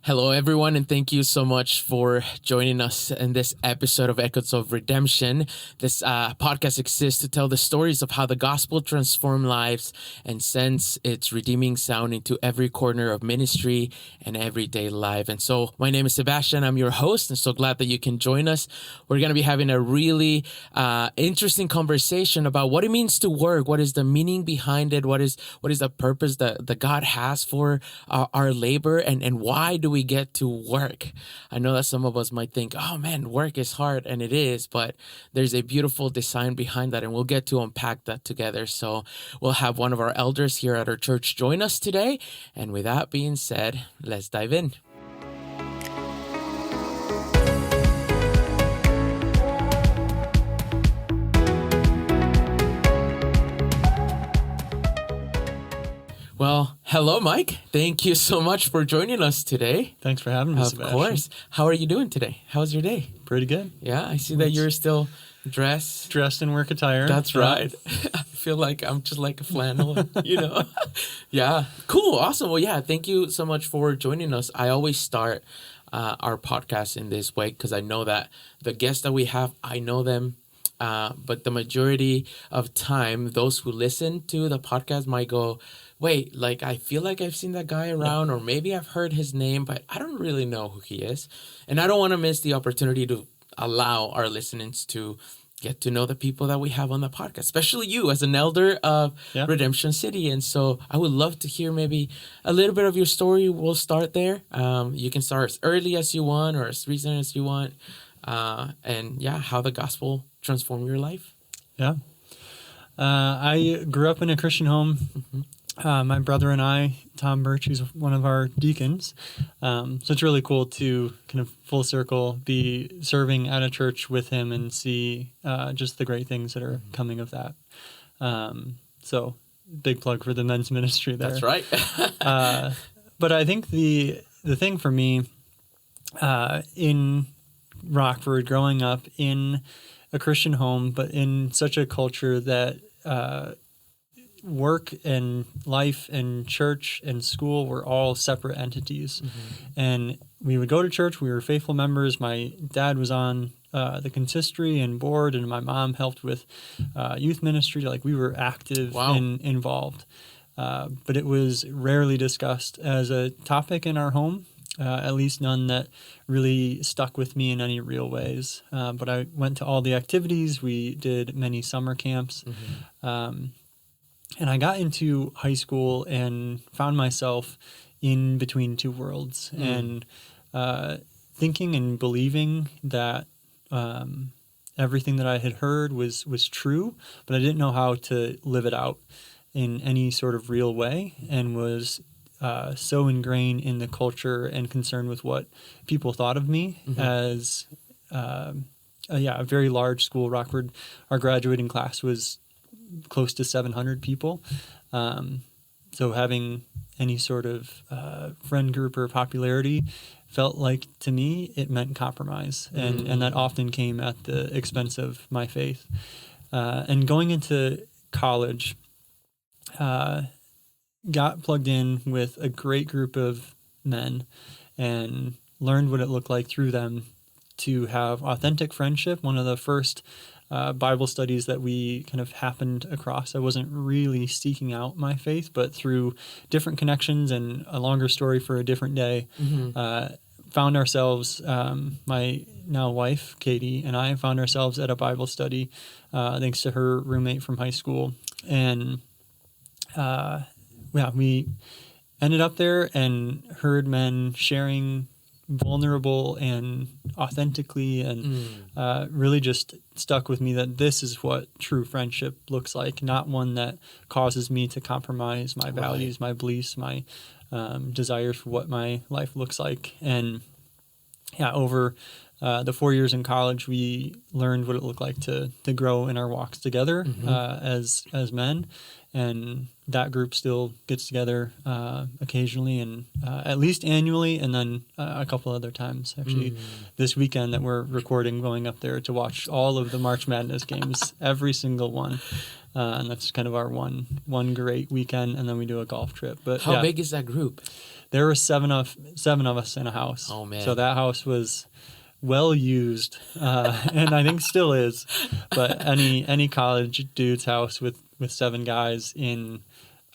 Hello, everyone, and thank you so much for joining us in this episode of Echoes of Redemption. This podcast exists to tell the stories of how the gospel transformed lives and sends its redeeming sound into every corner of ministry and everyday life. And so my name is Sebastian. I'm your host, and so glad that you can join us. We're going to be having a really interesting conversation about what it means to work. What is the meaning behind it? What is the purpose that God has for our labor, and why do we get to work? I know that some of us might think, oh man, work is hard, and it is, but there's a beautiful design behind that, and we'll get to unpack that together. So we'll have one of our elders here at our church join us today. And with that being said, let's dive in. Well, hello, Mike. Thank you so much for joining us today. Thanks for having me, Sebastian. Of course. How are you doing today? How's your day? Pretty good. Yeah, I see that you're still dressed in work attire. That's right. I feel like I'm just like a flannel, Yeah, cool. Awesome. Well, yeah, thank you so much for joining us. I always start our podcast in this way because I know that the guests that we have, I know them. But the majority of time, those who listen to the podcast might go, wait, like, I feel like I've seen that guy around, or maybe I've heard his name, but I don't really know who he is. And I don't want to miss the opportunity to allow our listeners to get to know the people that we have on the podcast, especially you as an elder of Redemption City. And so I would love to hear maybe a little bit of your story. We'll start there. You can start as early as you want or as recent as you want. And how the gospel transformed your life. Yeah. I grew up in a Christian home. Mm-hmm. My brother and I, Tom Bertsch, who's one of our deacons. So it's really cool to kind of full circle be serving at a church with him and see just the great things that are coming of that. So big plug for the men's ministry there. That's right. But I think the thing for me in Rockford, growing up in a Christian home, but in such a culture that work and life and church and school were all separate entities. Mm-hmm. And we would go to church. We were faithful members. My dad was on the consistory and board, and my mom helped with youth ministry. Like, we were active and involved. But it was rarely discussed as a topic in our home. At least none that really stuck with me in any real ways. But I went to all the activities. We did many summer camps. Mm-hmm. And I got into high school and found myself in between two worlds and thinking and believing that everything that I had heard was true, but I didn't know how to live it out in any sort of real way, and was so ingrained in the culture and concerned with what people thought of me as a very large school. Rockford, our graduating class was close to 700 people. So having any sort of friend group or popularity felt like, to me, it meant compromise. And that often came at the expense of my faith. And going into college, got plugged in with a great group of men and learned what it looked like through them to have authentic friendship. One of the first Bible studies that we kind of happened across. I wasn't really seeking out my faith, but through different connections and a longer story for a different day, found ourselves, my now wife, Katie, and I found ourselves at a Bible study thanks to her roommate from high school. And we ended up there and heard men sharing vulnerable and authentically, and really just stuck with me that this is what true friendship looks like, not one that causes me to compromise my values, my beliefs, my desires for what my life looks like. And over the 4 years in college, we learned what it looked like to grow in our walks together as men. And that group still gets together occasionally, and at least annually, and then a couple other times. Actually, this weekend that we're recording, going up there to watch all of the March Madness games, every single one. And that's kind of our one great weekend, and then we do a golf trip. But how big is that group? there were seven of us in a house. Oh, man. So that house was well used, and I think still is. But any college dude's house with 7 guys in,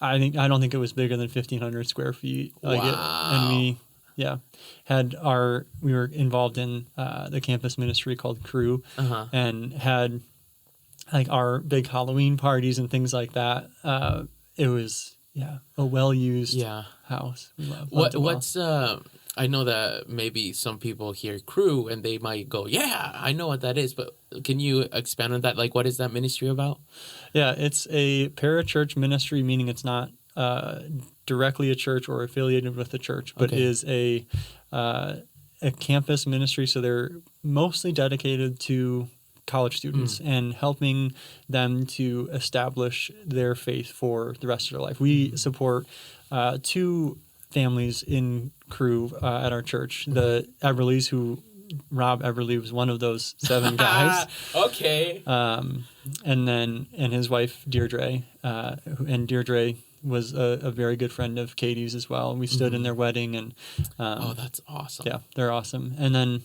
I don't think it was bigger than 1,500 square feet. And we we were involved in the campus ministry called Crew, and had like our big Halloween parties and things like that. It was a well used house. We What's I know that maybe some people hear Crew and they might go, yeah, I know what that is, but can you expand on that? Like, what is that ministry about? Yeah, it's a parachurch ministry, meaning it's not directly a church or affiliated with a church, but is a campus ministry. So they're mostly dedicated to college students and helping them to establish their faith for the rest of their life. We support 2 families in Crew at our church. The Everleys, Rob Everly was one of those 7 guys. Okay. And his wife Deirdre, and Deirdre was a very good friend of Katie's as well. We stood in their wedding, and that's awesome. Yeah, they're awesome. And then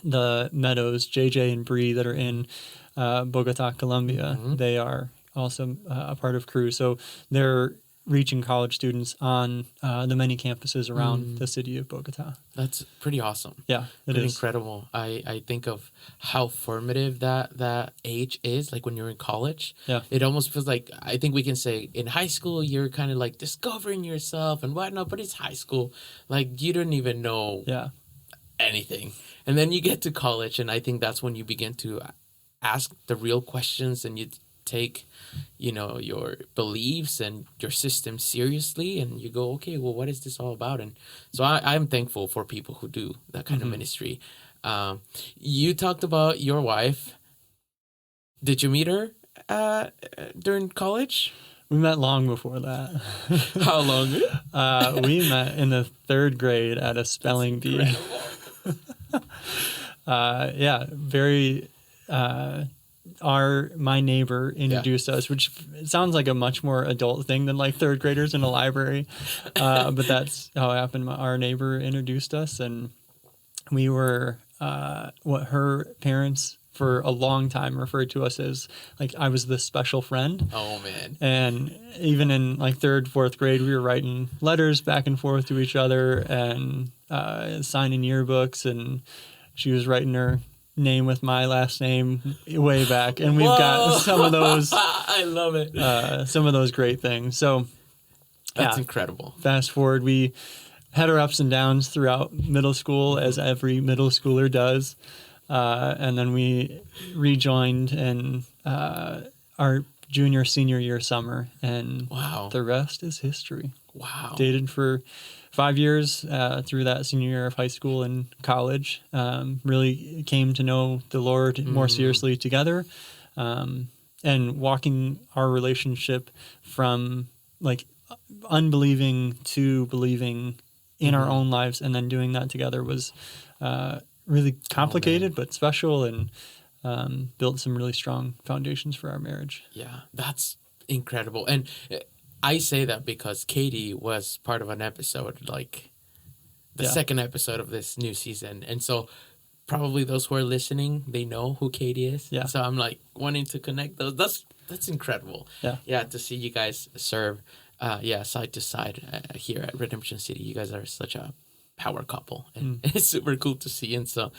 the Meadows, JJ and Bree, that are in Bogota, Colombia, they are also a part of Crew. So they're reaching college students on the many campuses around the city of Bogota. That's pretty awesome. Yeah, it pretty is incredible. I think of how formative that age is, like when you're in college. Yeah. It almost feels like, I think we can say in high school, you're kind of like discovering yourself and whatnot, but it's high school. Like you don't even know anything. And then you get to college, and I think that's when you begin to ask the real questions, and you take, your beliefs and your system seriously, and you go, okay, well, what is this all about? And so I'm thankful for people who do that kind of ministry. You talked about your wife. Did you meet her during college? We met long before that. How long? We met in the 3rd grade at a spelling bee. Very. My neighbor introduced us, which sounds like a much more adult thing than like 3rd graders in a library, but that's how it happened. Our neighbor introduced us, and we were what her parents for a long time referred to us as, like, I was the special friend. Oh man! And even in like 3rd, 4th grade, we were writing letters back and forth to each other and signing yearbooks, and she was writing her name with my last name way back, and we've got some of those. I love it. Some of those great things. So that's incredible. Fast forward, we had our ups and downs throughout middle school, as every middle schooler does, and then we rejoined in our senior year summer, and the rest is history. Wow. Dated for 5 years through that senior year of high school and college. Really came to know the Lord more seriously together, and walking our relationship from like unbelieving to believing in our own lives, and then doing that together was really complicated but special, and built some really strong foundations for our marriage. Yeah, that's incredible. And I say that because Katie was part of an episode, like the second episode of this new season. And so probably those who are listening, they know who Katie is. Yeah. So I'm like wanting to connect those. That's incredible. Yeah. To see you guys serve, side to side here at Redemption City. You guys are such a power couple, and it's super cool to see. And so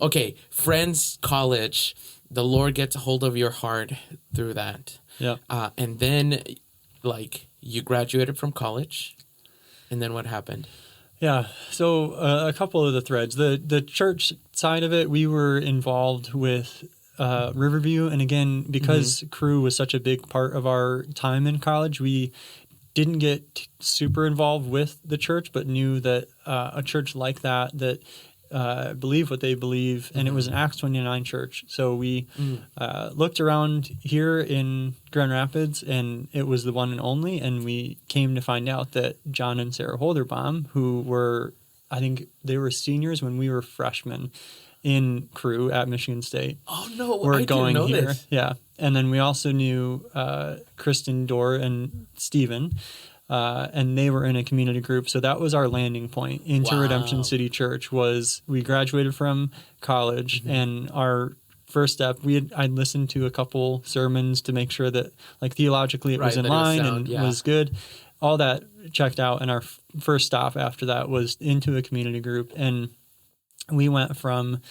okay, friends, college, the Lord gets a hold of your heart through that. Yeah. And then, like, you graduated from college, and then what happened? Yeah, so a couple of the threads. The church side of it, we were involved with Riverview, and again, because Crew was such a big part of our time in college, we didn't get super involved with the church, but knew that a church like that believe what they believe, and it was an Acts 29 church. So we looked around here in Grand Rapids, and it was the one and only, and we came to find out that John and Sarah Holderbaum, who were, I think they were seniors when we were freshmen in Crew at Michigan State. Oh, no, were going didn't know here. This. Yeah. And then we also knew Kristen Dorr and Steven. and they were in a community group. So that was our landing point into Wow. Redemption City Church. Was we graduated from college, and our first step, I'd listened to a couple sermons to make sure that like theologically it was in that it was line sound, and was good. All that checked out, and our first stop after that was into a community group, and we went from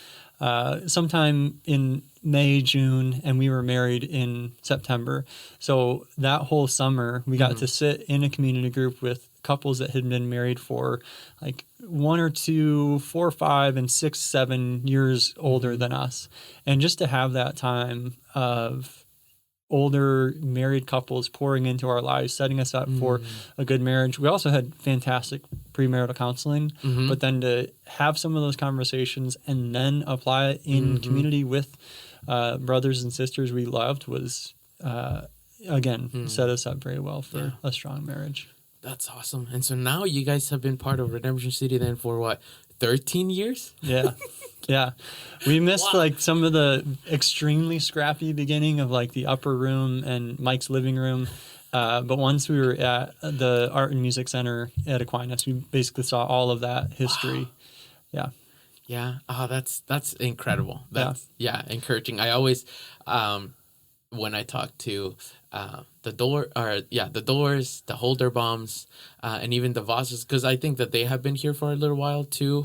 sometime in May, June, and we were married in September. So that whole summer, we got to sit in a community group with couples that had been married for like 1 or 2, 4, 5, and 6, 7 years older than us. And just to have that time of older married couples pouring into our lives, setting us up for a good marriage. We also had fantastic premarital counseling, but then to have some of those conversations and then apply it in community with brothers and sisters we loved was, again, set us up very well for a strong marriage. That's awesome. And so now you guys have been part of Redemption City then for what, 13 years? Yeah. Yeah. We missed like some of the extremely scrappy beginning of like the upper room and Mike's living room. But once we were at the Art and Music Center at Aquinas, we basically saw all of that history. Wow. Yeah. Oh, that's incredible. That's encouraging. I always, when I talk to the Doors, the Holderbaums, and even the Vosses, because I think that they have been here for a little while too.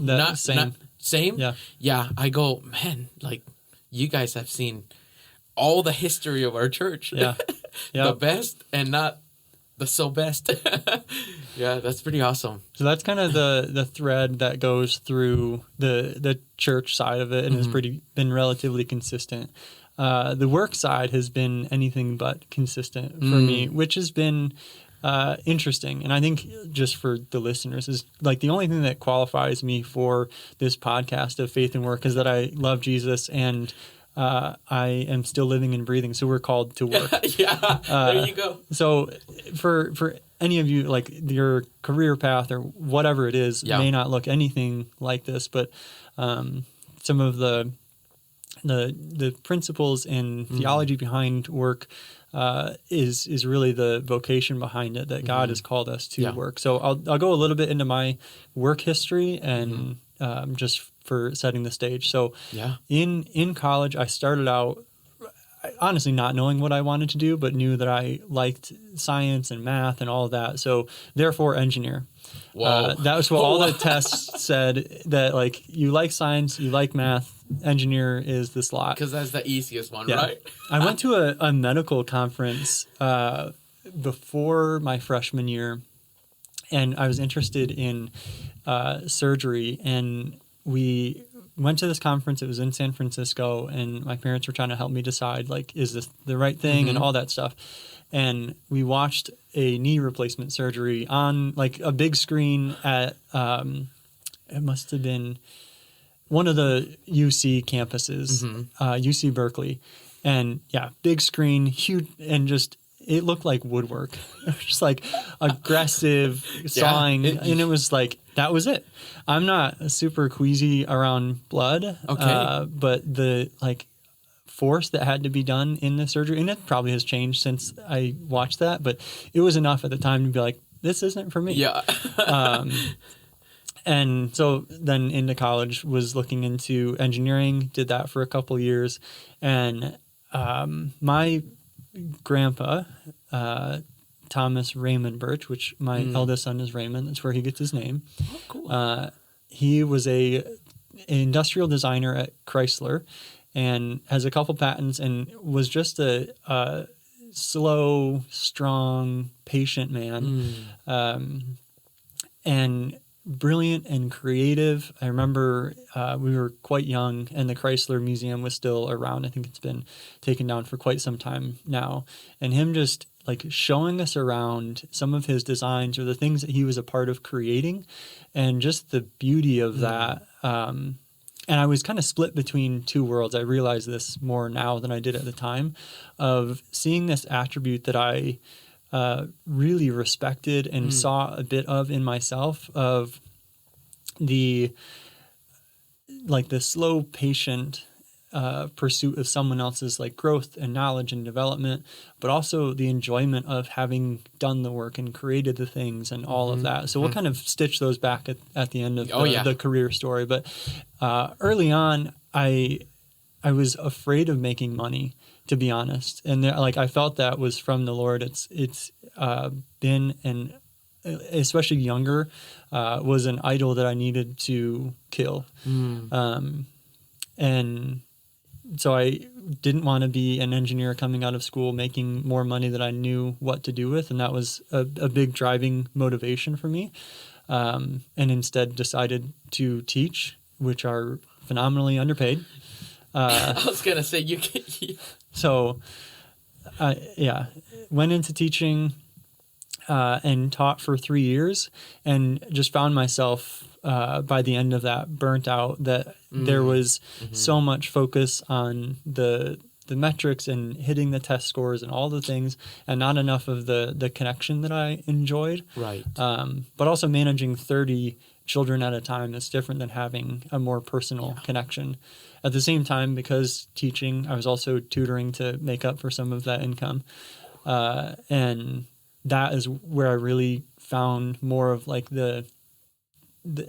Same? Yeah. Yeah. I go, man, like you guys have seen all the history of our church. Yeah. The best and not the so best. Yeah, that's pretty awesome. So that's kind of the thread that goes through the church side of it and has been relatively consistent. The work side has been anything but consistent for me, which has been interesting. And I think just for the listeners is like the only thing that qualifies me for this podcast of Faith and Work is that I love Jesus and I am still living and breathing. So we're called to work. There you go. So for any of you, like your career path or whatever it is, may not look anything like this, but some of the principles and theology behind work is really the vocation behind it that God has called us to work. So I'll go a little bit into my work history and just for setting the stage. So in college, I started out honestly not knowing what I wanted to do, but knew that I liked science and math and all of that. So therefore, engineer. That was what all the tests said, that like you like science, you like math, engineer is the slot. Because that's the easiest one, right? I went to a medical conference before my freshman year, and I was interested in surgery, and we went to this conference. It was in San Francisco, and my parents were trying to help me decide, like, is this the right thing and all that stuff. And we watched a knee replacement surgery on like a big screen at it must have been one of the UC campuses, UC Berkeley. And big screen, huge, and just it looked like woodwork. It was just like aggressive sawing, and it was like that was it. I'm not super queasy around blood, but the like force that had to be done in the surgery, and it probably has changed since I watched that, but it was enough at the time to be like, this isn't for me. And so then into college was looking into engineering, did that for a couple years, and my grandpa, Thomas Raymond Bertsch, which my eldest son is Raymond, that's where he gets his name. Oh, cool. He was an industrial designer at Chrysler and has a couple patents and was just a slow, strong, patient man, and brilliant and creative. I remember we were quite young and the Chrysler Museum was still around. I think it's been taken down for quite some time now. And him just like showing us around some of his designs or the things that he was a part of creating and just the beauty of that. And I was kind of split between two worlds. I realize this more now than I did at the time, of seeing this attribute that I really respected and saw a bit of in myself, of the slow, patient pursuit of someone else's like growth and knowledge and development, but also the enjoyment of having done the work and created the things and all of that. So we'll kind of stitch those back at the end of the career story. But early on, I was afraid of making money, to be honest. And like I felt that was from the Lord. It's been, and especially younger, was an idol that I needed to kill. And so I didn't want to be an engineer coming out of school making more money that I knew what to do with. And that was a big driving motivation for me. And instead decided to teach, which are phenomenally underpaid. I was going to say, So, went into teaching and taught for 3 years, and just found myself by the end of that burnt out, that there was so much focus on the metrics and hitting the test scores and all the things, and not enough of the connection that I enjoyed. Right. But also managing 30 children at a time is different than having a more personal connection. At the same time, because teaching, I was also tutoring to make up for some of that income. And that is where I really found more of like the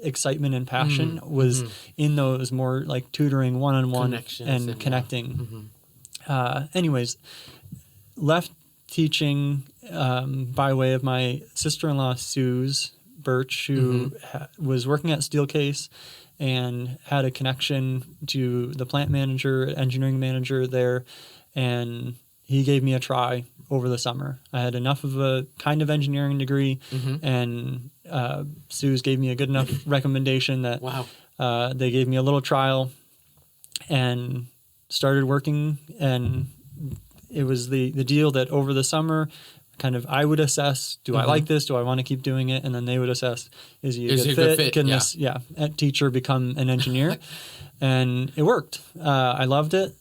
excitement and passion was in those more like tutoring one-on-one and connecting. Anyways, left teaching by way of my sister-in-law, Suze Bertsch, who was working at Steelcase and had a connection to the plant manager, engineering manager there, and he gave me a try over the summer. I had enough of a kind of engineering degree, and Suze gave me a good enough recommendation that they gave me a little trial and started working. And it was the deal that over the summer, kind of I would assess, do I like this? Do I want to keep doing it? And then they would assess, is he a good fit? Can this teacher become an engineer? And it worked. I loved it.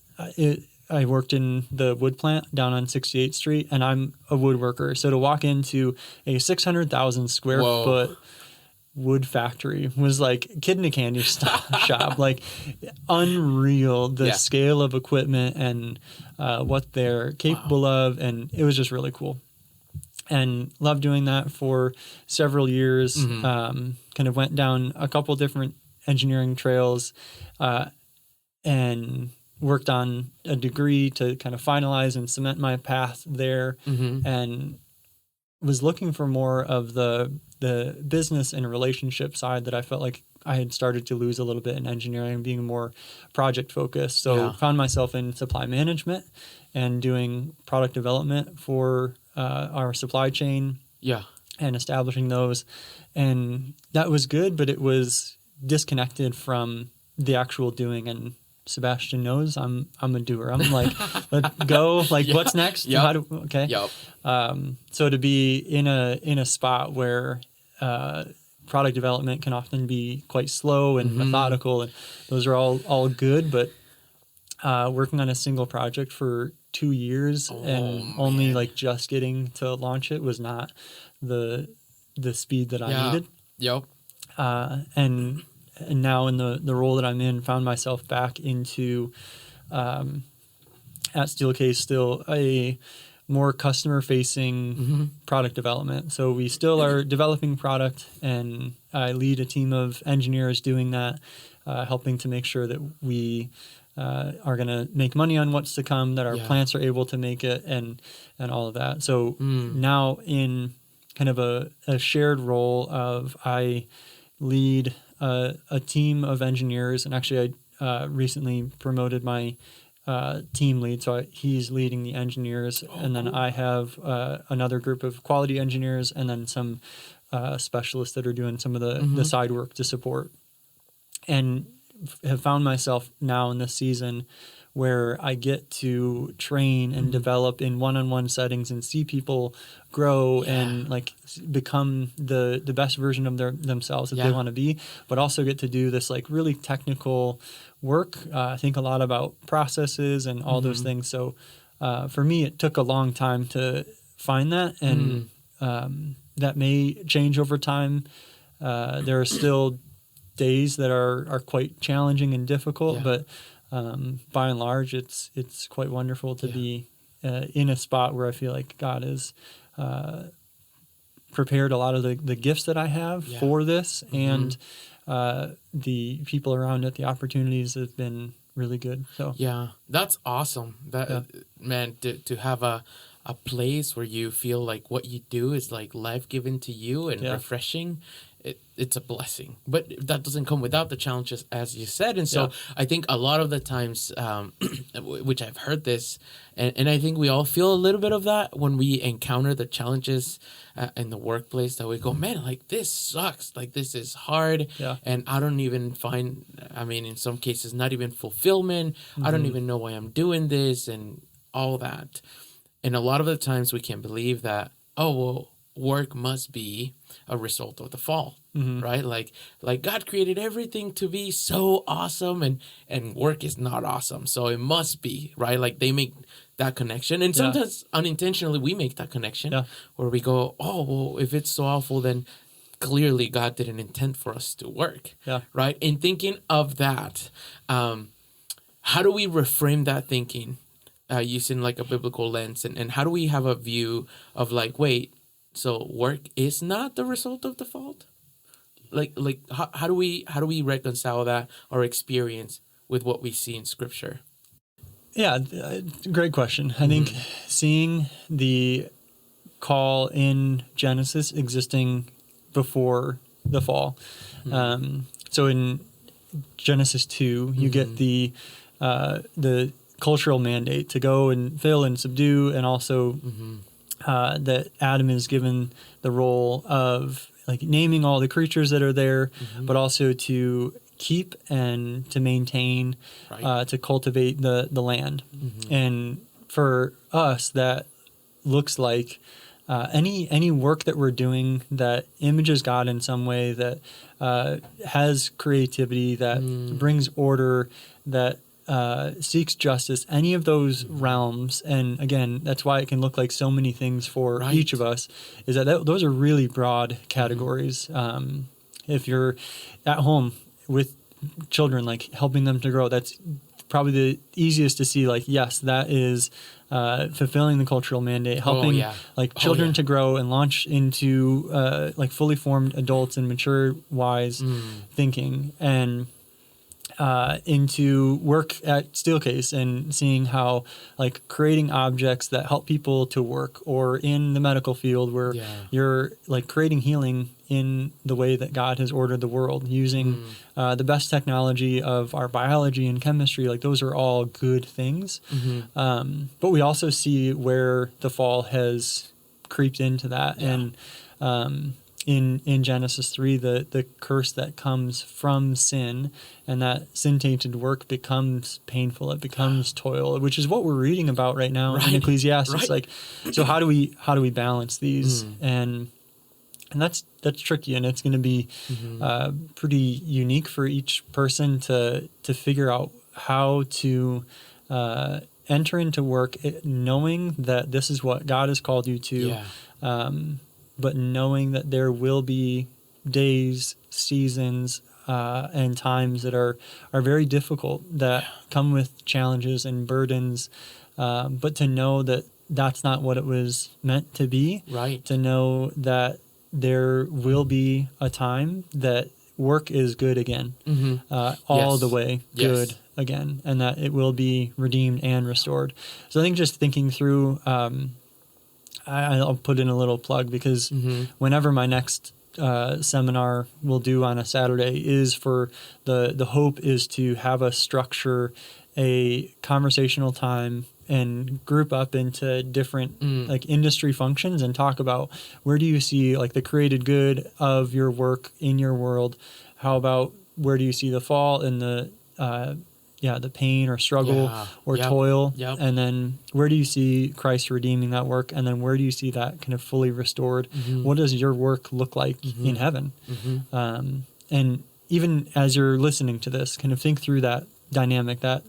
I worked in the wood plant down on 68th Street, and I'm a woodworker. So to walk into a 600,000 square foot wood factory was like a kid in a candy shop, like unreal, the scale of equipment and what they're capable of. And it was just really cool. And loved doing that for several years. Kind of went down a couple different engineering trails, and worked on a degree to kind of finalize and cement my path there, and was looking for more of the business and relationship side that I felt like I had started to lose a little bit in engineering, being more project focused. So found myself in supply management and doing product development for our supply chain and establishing those. And that was good, but it was disconnected from the actual doing. And Sebastian knows I'm a doer. I'm like, let's go. Like, what's next? So to be in a spot where product development can often be quite slow and methodical, and those are all good, but working on a single project for 2 years only like just getting to launch it was not the speed that I needed. And now in the role that I'm in, found myself back into at Steelcase still a more customer facing product development. So we still are developing product, and I lead a team of engineers doing that, helping to make sure that we are going to make money on what's to come, that our plants are able to make it, and all of that. So now in kind of a shared role of I lead a team of engineers, and actually I recently promoted my team lead, so he's leading the engineers, and then I have another group of quality engineers, and then some specialists that are doing some of the side work to support. And have found myself now in this season where I get to train and develop in one-on-one settings and see people grow and like become the best version of themselves that they want to be, but also get to do this like really technical work. I think a lot about processes and all those things. So for me, it took a long time to find that, and that may change over time. There are still days that are quite challenging and difficult, but by and large, it's quite wonderful to be in a spot where I feel like God has prepared a lot of the gifts that I have for this, and the people around it, the opportunities have been really good. So yeah, that's awesome. That man, to have a place where you feel like what you do is like life-giving to you and refreshing. It's a blessing, but that doesn't come without the challenges, as you said. And so I think a lot of the times, which I've heard this, and I think we all feel a little bit of that when we encounter the challenges in the workplace, that we go, man, like this sucks, like this is hard, and I don't even find, I mean, in some cases, not even fulfillment. I don't even know why I'm doing this and all that. And a lot of the times we can believe that, oh, well, work must be a result of the fall, right? Like God created everything to be so awesome, and work is not awesome, so it must be, right? Like they make that connection, and sometimes unintentionally we make that connection where we go, oh, well, if it's so awful, then clearly God didn't intend for us to work, right? And thinking of that, how do we reframe that thinking using like a biblical lens, and how do we have a view of like, wait, so work is not the result of the fault? Like how do we reconcile that, our experience, with what we see in Scripture? Yeah, great question. I think seeing the call in Genesis existing before the fall. So in Genesis 2, you get the cultural mandate to go and fill and subdue, and also that Adam is given the role of like naming all the creatures that are there, but also to keep and to maintain, to cultivate the land. And for us, that looks like any work that we're doing that images God in some way, that has creativity, that brings order, that seeks justice, any of those realms. And again, that's why it can look like so many things for each of us, is that those are really broad categories. If you're at home with children, like helping them to grow, that's probably the easiest to see, like, yes, that is fulfilling the cultural mandate, helping children to grow and launch into like fully formed adults and mature wise thinking, and into work at Steelcase and seeing how like creating objects that help people to work, or in the medical field where you're like creating healing in the way that God has ordered the world, using the best technology of our biology and chemistry. Like those are all good things. But we also see where the fall has creeped into that. And in Genesis 3, the curse that comes from sin, and that sin-tainted work becomes painful. It becomes toil, which is what we're reading about right now in Ecclesiastes. Like, so how do we balance these? And that's tricky, and it's going to be pretty unique for each person to figure out how to enter into work, knowing that this is what God has called you to. But knowing that there will be days, seasons, and times that are very difficult, that come with challenges and burdens, but to know that that's not what it was meant to be. To know that there will be a time that work is good again, all the way good again, and that it will be redeemed and restored. So I think just thinking through, I'll put in a little plug, because whenever my next seminar we'll do on a Saturday is for the hope is to have us structure a conversational time and group up into different like industry functions and talk about where do you see like the created good of your work in your world. How about where do you see the fall and the pain or struggle or toil, and then where do you see Christ redeeming that work, and then where do you see that kind of fully restored? What does your work look like in heaven? And even as you're listening to this, kind of think through that dynamic, that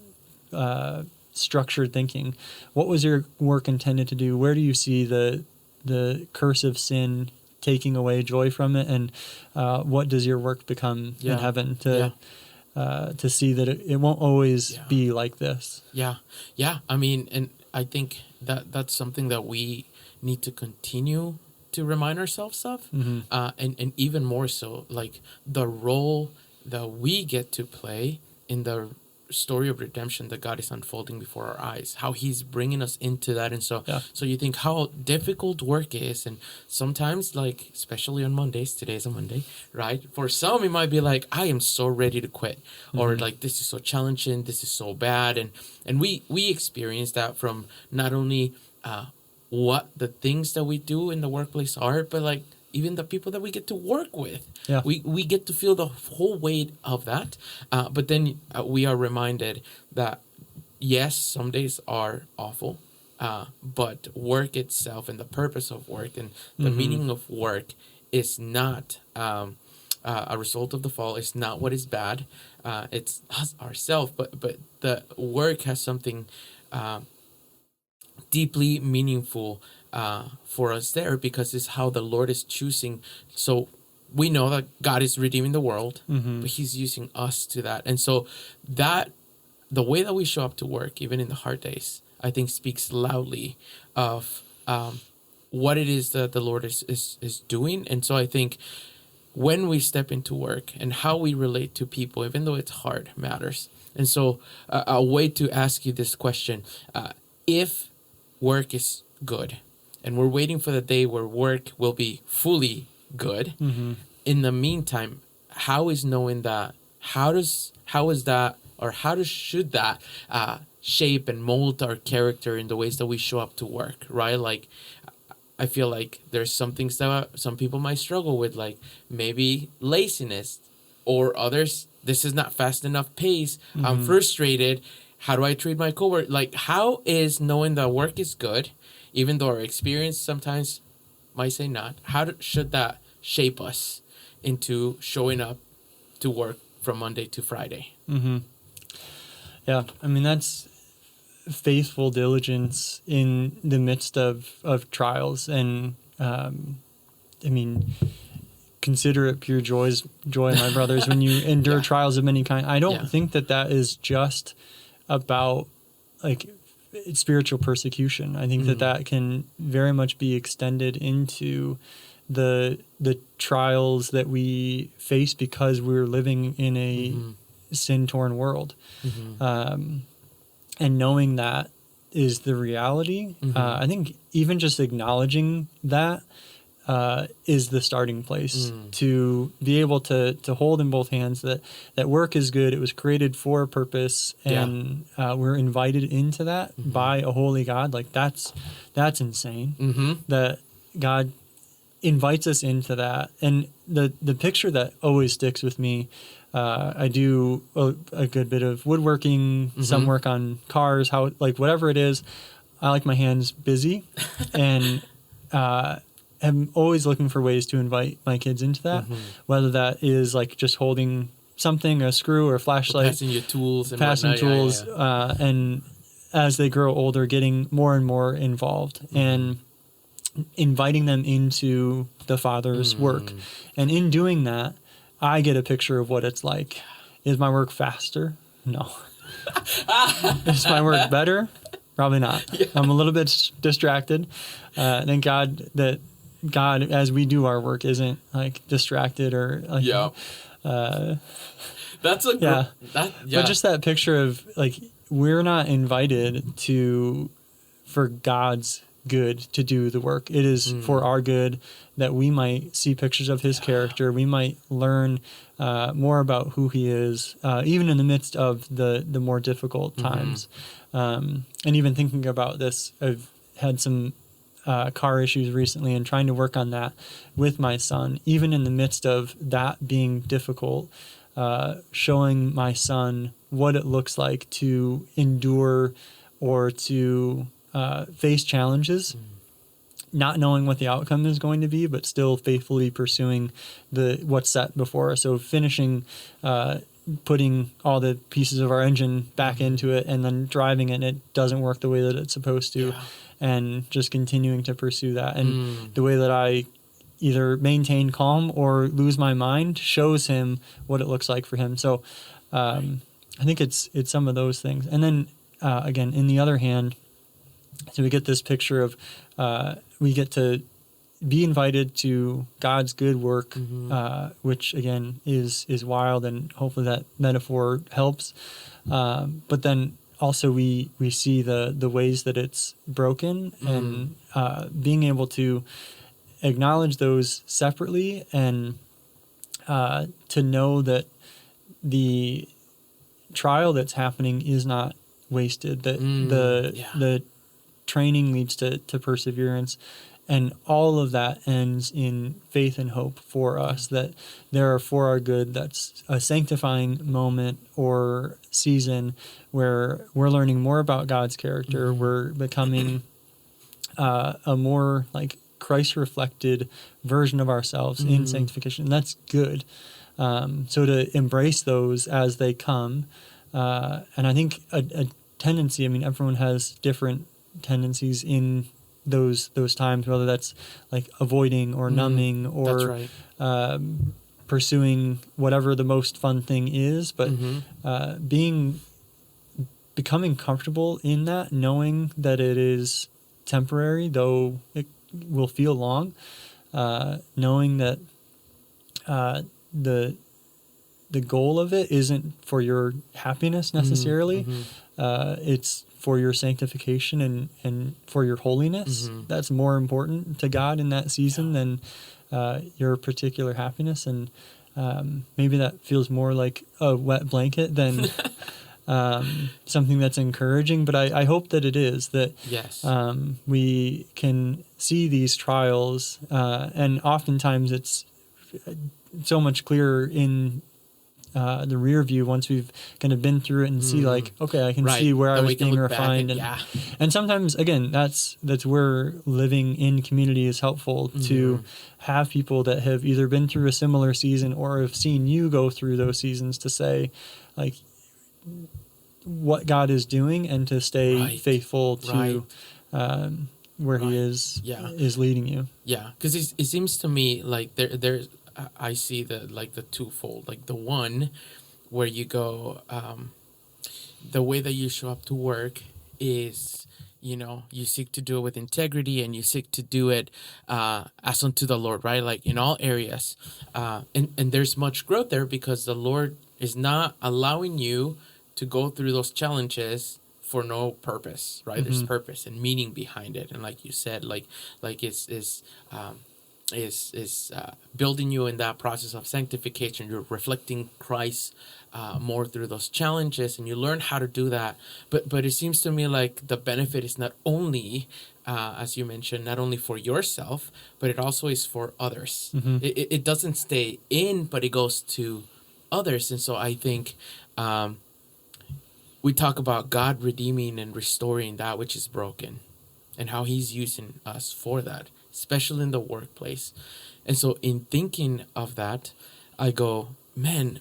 structured thinking. What was your work intended to do? Where do you see the curse of sin taking away joy from it, and what does your work become in heaven to to see that it won't always be like this. Yeah. I mean, and I think that's something that we need to continue to remind ourselves of, and even more so, like the role that we get to play in the story of redemption that God is unfolding before our eyes, how he's bringing us into that. And so you think how difficult work is, and sometimes, like, especially on Mondays, today's a Monday, right? For some, it might be like, I am so ready to quit, or like, this is so challenging, this is so bad. And we experience that from not only what the things that we do in the workplace are, but like even the people that we get to work with. Yeah. We get to feel the whole weight of that. But then we are reminded that, yes, some days are awful, but work itself and the purpose of work and the meaning of work is not a result of the fall. It's not what is bad. It's us ourselves. But the work has something deeply meaningful for us there, because it's how the Lord is choosing. So we know that God is redeeming the world, but he's using us to that. And so that the way that we show up to work, even in the hard days, I think speaks loudly of what it is that the Lord is doing. And so I think when we step into work and how we relate to people, even though it's hard, matters. And so a way to ask you this question, if work is good, and we're waiting for the day where work will be fully good. In the meantime, how is knowing that? How should that shape and mold our character in the ways that we show up to work? Right? Like, I feel like there's some things that some people might struggle with, like maybe laziness, or others, this is not fast enough pace. I'm frustrated. How do I treat my coworker? Like, how is knowing that work is good, even though our experience sometimes might say not? Should that shape us into showing up to work from Monday to Friday? Yeah, I mean, that's faithful diligence in the midst of trials. And I mean, consider it pure joy, my brothers, when you endure trials of many kinds. I don't think that is just about like spiritual persecution. I think that can very much be extended into the trials that we face because we're living in a sin-torn world. And knowing that is the reality. I think even just acknowledging that is the starting place to be able to hold in both hands that work is good. It was created for a purpose, and we're invited into that by a holy God. Like that's insane that God invites us into that. And the picture that always sticks with me, I do a good bit of woodworking, some work on cars, whatever it is. I like my hands busy, and I'm always looking for ways to invite my kids into that, whether that is like just holding something, a screw or a flashlight, passing your tools, and and as they grow older, getting more and more involved and inviting them into the Father's work. And in doing that, I get a picture of what it's like. Is my work faster? No. Is my work better? Probably not. I'm a little bit distracted. Thank God that God, as we do our work, isn't like distracted or like, that's a But just that picture of like, we're not invited for God's good to do the work. It is for our good, that we might see pictures of his character. We might learn more about who he is, even in the midst of the more difficult times. And even thinking about this, I've had some car issues recently, and trying to work on that with my son, even in the midst of that being difficult, showing my son what it looks like to endure or to face challenges, not knowing what the outcome is going to be, but still faithfully pursuing what's set before us. So finishing, putting all the pieces of our engine back into it, and then driving it, and it doesn't work the way that it's supposed to. And just continuing to pursue that. And the way that I either maintain calm or lose my mind shows him what it looks like for him. So I think it's some of those things. And then again, in the other hand, so we get this picture of we get to be invited to God's good work, which again is wild, and hopefully that metaphor helps. But then also we see the ways that it's broken, and being able to acknowledge those separately, and to know that the trial that's happening is not wasted, that the training leads to perseverance, and all of that ends in faith and hope for us, that there are for our good. That's a sanctifying moment or season where we're learning more about God's character. We're becoming a more like Christ-reflected version of ourselves in sanctification. And that's good. So to embrace those as they come, and I think a tendency, I mean, everyone has different tendencies in those times, whether that's like avoiding or numbing or pursuing whatever the most fun thing is, but becoming comfortable in that, knowing that it is temporary, though it will feel long, knowing that the goal of it isn't for your happiness necessarily. It's for your sanctification and for your holiness. That's more important to God in that season than your particular happiness. And maybe that feels more like a wet blanket than something that's encouraging. But I hope that it is, that we can see these trials, and oftentimes it's so much clearer in the rear view once we've kind of been through it and see like, okay, I can see where I was being refined. And sometimes, again, that's where living in community is helpful, to have people that have either been through a similar season or have seen you go through those seasons, to say like what God is doing, and to stay faithful to where he is leading you. Yeah, because it seems to me like there's I see the twofold, like the one where you go, the way that you show up to work is, you seek to do it with integrity, and you seek to do it as unto the Lord, right? Like in all areas. And there's much growth there, because the Lord is not allowing you to go through those challenges for no purpose, right? There's purpose and meaning behind it. And like you said, like it's building you in that process of sanctification. You're reflecting Christ more through those challenges, and you learn how to do that. But it seems to me like the benefit is not only, as you mentioned, not only for yourself, but it also is for others. It doesn't stay in, but it goes to others. And so I think we talk about God redeeming and restoring that which is broken, and how he's using us for that, especially in the workplace. And so in thinking of that, I go, man,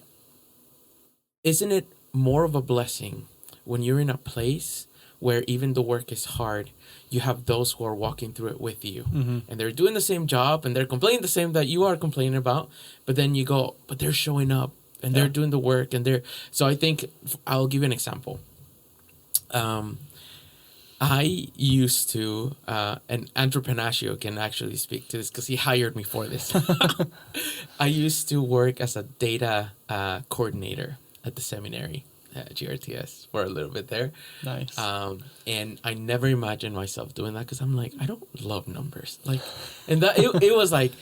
isn't it more of a blessing when you're in a place where even the work is hard, you have those who are walking through it with you, and they're doing the same job, and they're complaining the same that you are complaining about, but then you go, but they're showing up, and they're doing the work, and they're... So I think I'll give you an example. I used to, and Entrepreneur can actually speak to this because he hired me for this. I used to work as a data coordinator at the seminary at GRTS for a little bit there. Nice. And I never imagined myself doing that, because I'm like, I don't love numbers. Like, and that it was like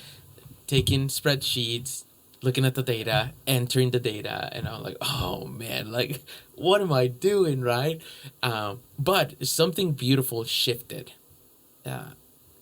taking spreadsheets, looking at the data, entering the data, and I'm like, oh man, like, what am I doing, right? But something beautiful shifted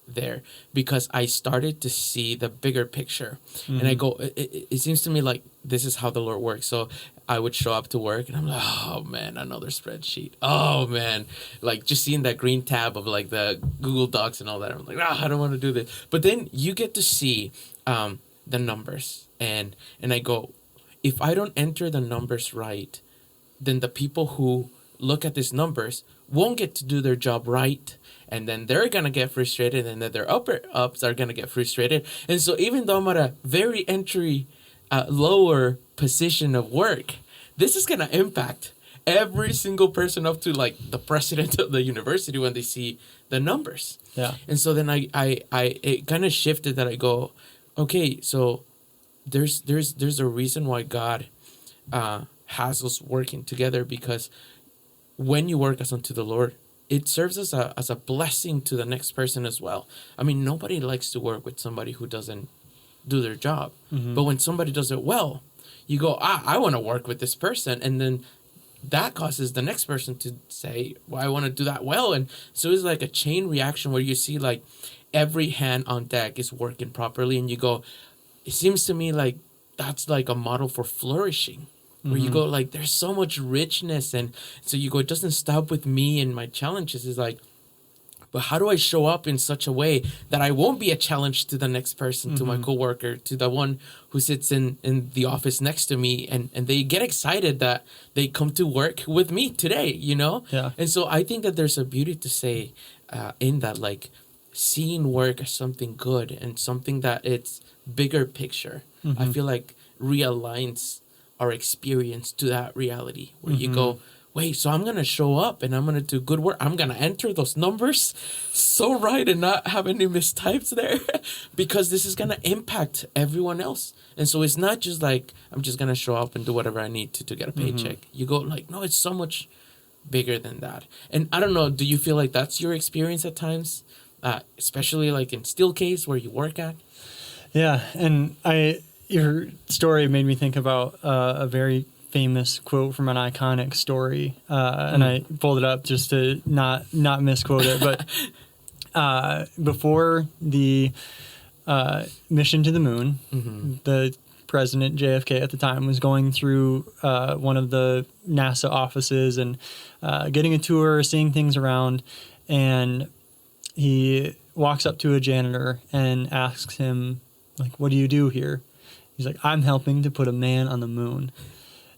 there, because I started to see the bigger picture. And I go, it seems to me like this is how the Lord works. So I would show up to work, and I'm like, oh man, another spreadsheet. Oh man, like just seeing that green tab of like the Google Docs and all that. I'm like, I don't want to do this. But then you get to see the numbers. And I go, if I don't enter the numbers right, then the people who look at these numbers won't get to do their job right. And then they're going to get frustrated, and then their ups are going to get frustrated. And so even though I'm at a very lower position of work, this is gonna impact every single person up to like the president of the university when they see the numbers. Yeah. And so then I it kind of shifted that I go, okay, so there's a reason why God has us working together, because when you work as unto the Lord, it serves as a blessing to the next person as well. I mean, nobody likes to work with somebody who doesn't do their job. But when somebody does it well, you go, I want to work with this person. And then that causes the next person to say, well, I want to do that well. And so it's like a chain reaction where you see like every hand on deck is working properly. And you go, it seems to me like that's like a model for flourishing, where you go like, there's so much richness. And so you go, it doesn't stop with me and my challenges. It's like, but how do I show up in such a way that I won't be a challenge to the next person, to my coworker, to the one who sits in the office next to me, and they get excited that they come to work with me today, you know? Yeah. And so I think that there's a beauty to say in that, like, seeing work as something good and something that it's bigger picture. I feel like realigns our experience to that reality where you go, wait, so I'm going to show up and I'm going to do good work. I'm going to enter those numbers so right and not have any mistypes there because this is going to impact everyone else. And so it's not just like, I'm just going to show up and do whatever I need to get a paycheck. You go like, no, it's so much bigger than that. And I don't know, do you feel like that's your experience at times? Especially like in Steelcase where you work at? Yeah. And your story made me think about a very famous quote from an iconic story, and I pulled it up just to not misquote it. But before the mission to the moon, the president JFK at the time was going through one of the NASA offices and getting a tour, seeing things around, and he walks up to a janitor and asks him, like, "What do you do here?" He's like, "I'm helping to put a man on the moon."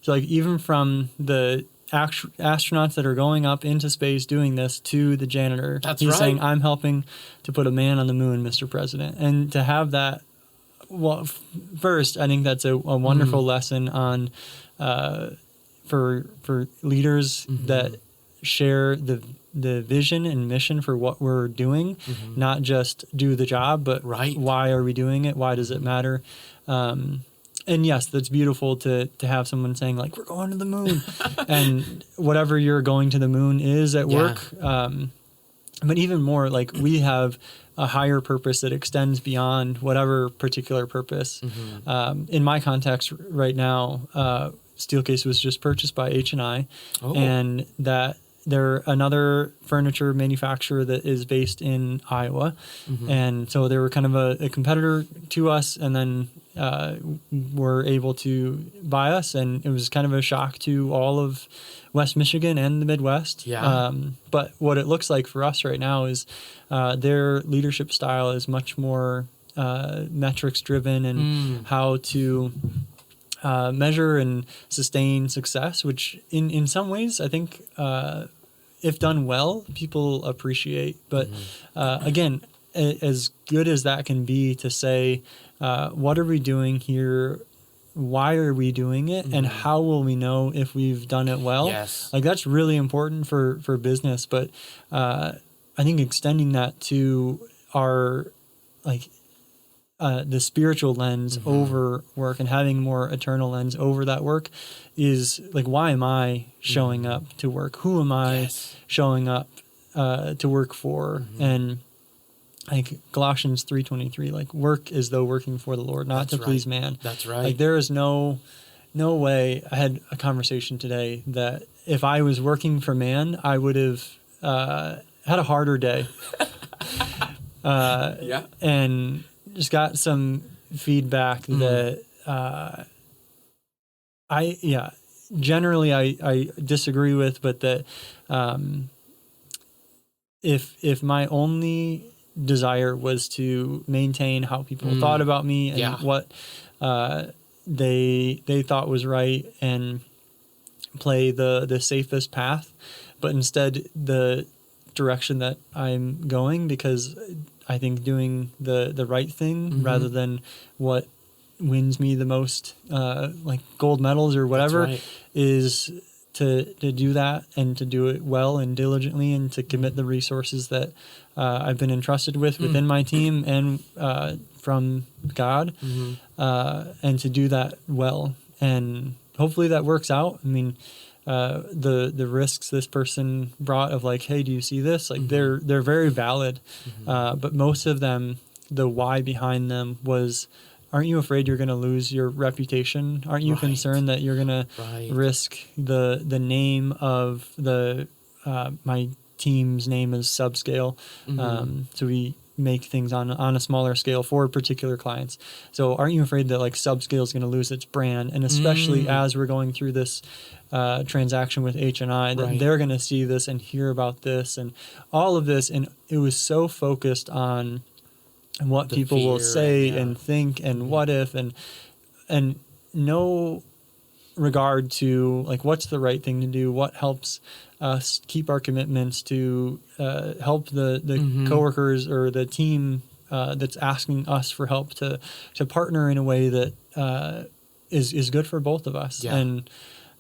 So, like, even from the astronauts that are going up into space doing this to the janitor, he's saying, "I'm helping to put a man on the moon, Mr. President." And to have that, well, first, I think that's a wonderful lesson on for leaders that share the vision and mission for what we're doing, not just do the job, but why are we doing it? Why does it matter? And yes, that's beautiful to have someone saying like, we're going to the moon and whatever your going to the moon is at work. But even more, like, we have a higher purpose that extends beyond whatever particular purpose. In my context right now, Steelcase was just purchased by H&I, and that they're another furniture manufacturer that is based in Iowa. And so they were kind of a competitor to us, and then were able to buy us. And it was kind of a shock to all of West Michigan and the Midwest. But what it looks like for us right now is their leadership style is much more metrics driven, and how to measure and sustain success, which in some ways I think if done well, people appreciate. But again, as good as that can be to say, what are we doing here? Why are we doing it? And how will we know if we've done it well? Like, that's really important for business. But I think extending that to our, like, the spiritual lens over work, and having more eternal lens over that work is like, why am I showing up to work? Who am I showing up to work for? And like Colossians 3:23, like, work as though working for the Lord, not to please man. That's right. Like, there is no way. I had a conversation today that if I was working for man, I would have had a harder day. And just got some feedback that generally I disagree with, but that if my only desire was to maintain how people thought about me and what they thought was right, and play the safest path, but instead the direction that I'm going, because I think doing the right thing rather than what wins me the most like gold medals or whatever, right. is to do that and to do it well and diligently, and to commit the resources that I've been entrusted with within my team and from God, and to do that well. And hopefully that works out. I mean, the risks this person brought of like, hey, do you see this? Like they're very valid, but most of them, the why behind them was, aren't you afraid you're going to lose your reputation? Aren't you concerned that you're going to risk the name of the my team's name is Subscale? So we make things on a smaller scale for particular clients. So aren't you afraid that like Subscale is going to lose its brand? And especially as we're going through this transaction with H&I, that they're going to see this and hear about this and all of this. And it was so focused on what people will say and think and what if, and no regard to like what's the right thing to do, what helps us keep our commitments, to help the coworkers or the team that's asking us for help to partner in a way that is good for both of us. And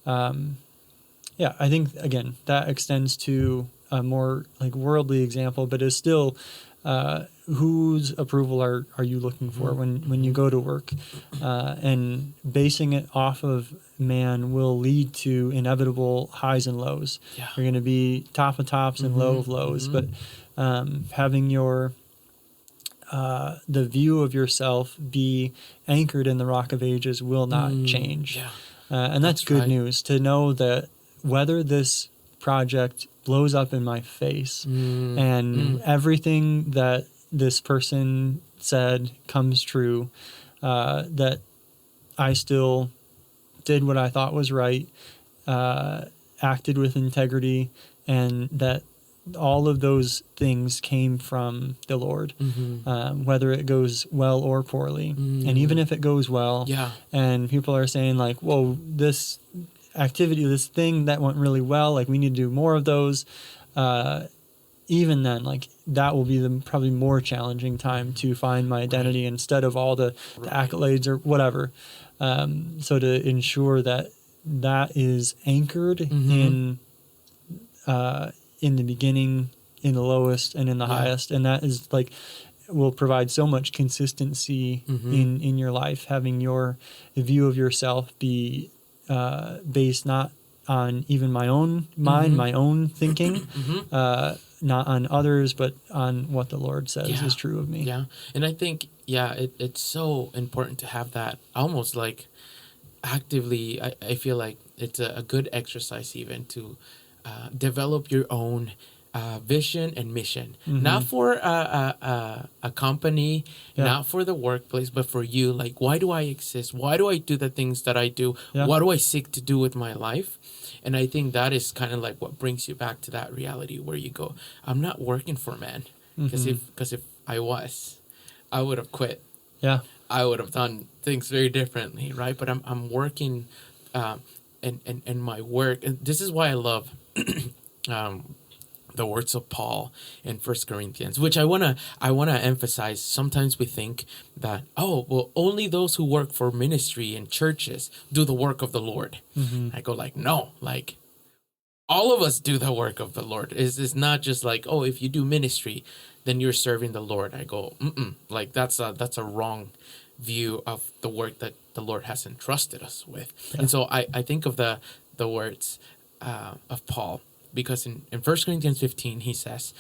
I think again that extends to a more like worldly example, but is still whose approval are you looking for when you go to work, and basing it off of man will lead to inevitable highs and lows. You're going to be top of tops and low of lows, but having your the view of yourself be anchored in the Rock of Ages will not change. And that's good news, to know that whether this project blows up in my face and everything that this person said comes true, that I still did what I thought was right, acted with integrity, and that all of those things came from the Lord, whether it goes well or poorly. And even if it goes well, and people are saying like, whoa, this activity, this thing that went really well, like we need to do more of those, even then, like that will be the probably more challenging time to find my identity instead of all the accolades or whatever. So to ensure that that is anchored in the beginning, in the lowest, and in the highest, and that is like will provide so much consistency in your life, having your view of yourself be based not on even my own mind, my own thinking, not on others, but on what the Lord says is true of me. And I think, it's so important to have that almost like actively. I feel like it's a good exercise even to develop your own vision and mission, not for a company, not for the workplace, but for you. Like, why do I exist? Why do I do the things that I do? What do I seek to do with my life? And I think that is kind of like what brings you back to that reality where you go, I'm not working for man. Because if I was, I would have quit. I would have done things very differently, right? But I'm working in my work. And this is why I love the words of Paul in 1 Corinthians, which I wanna emphasize. Sometimes we think that, only those who work for ministry and churches do the work of the Lord. I go like, no, like all of us do the work of the Lord. It's not just like, if you do ministry, then you're serving the Lord. I go, like that's a wrong view of the work that the Lord has entrusted us with. And so I think of the words of Paul, because in 1 Corinthians 15, he says,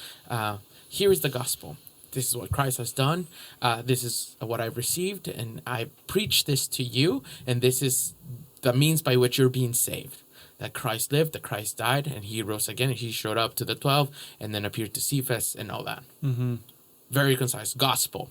here is the gospel. This is what Christ has done. This is what I've received, and I preach this to you, and this is the means by which you're being saved. That Christ lived, that Christ died, and he rose again, and he showed up to the 12, and then appeared to Cephas and all that. Very concise gospel.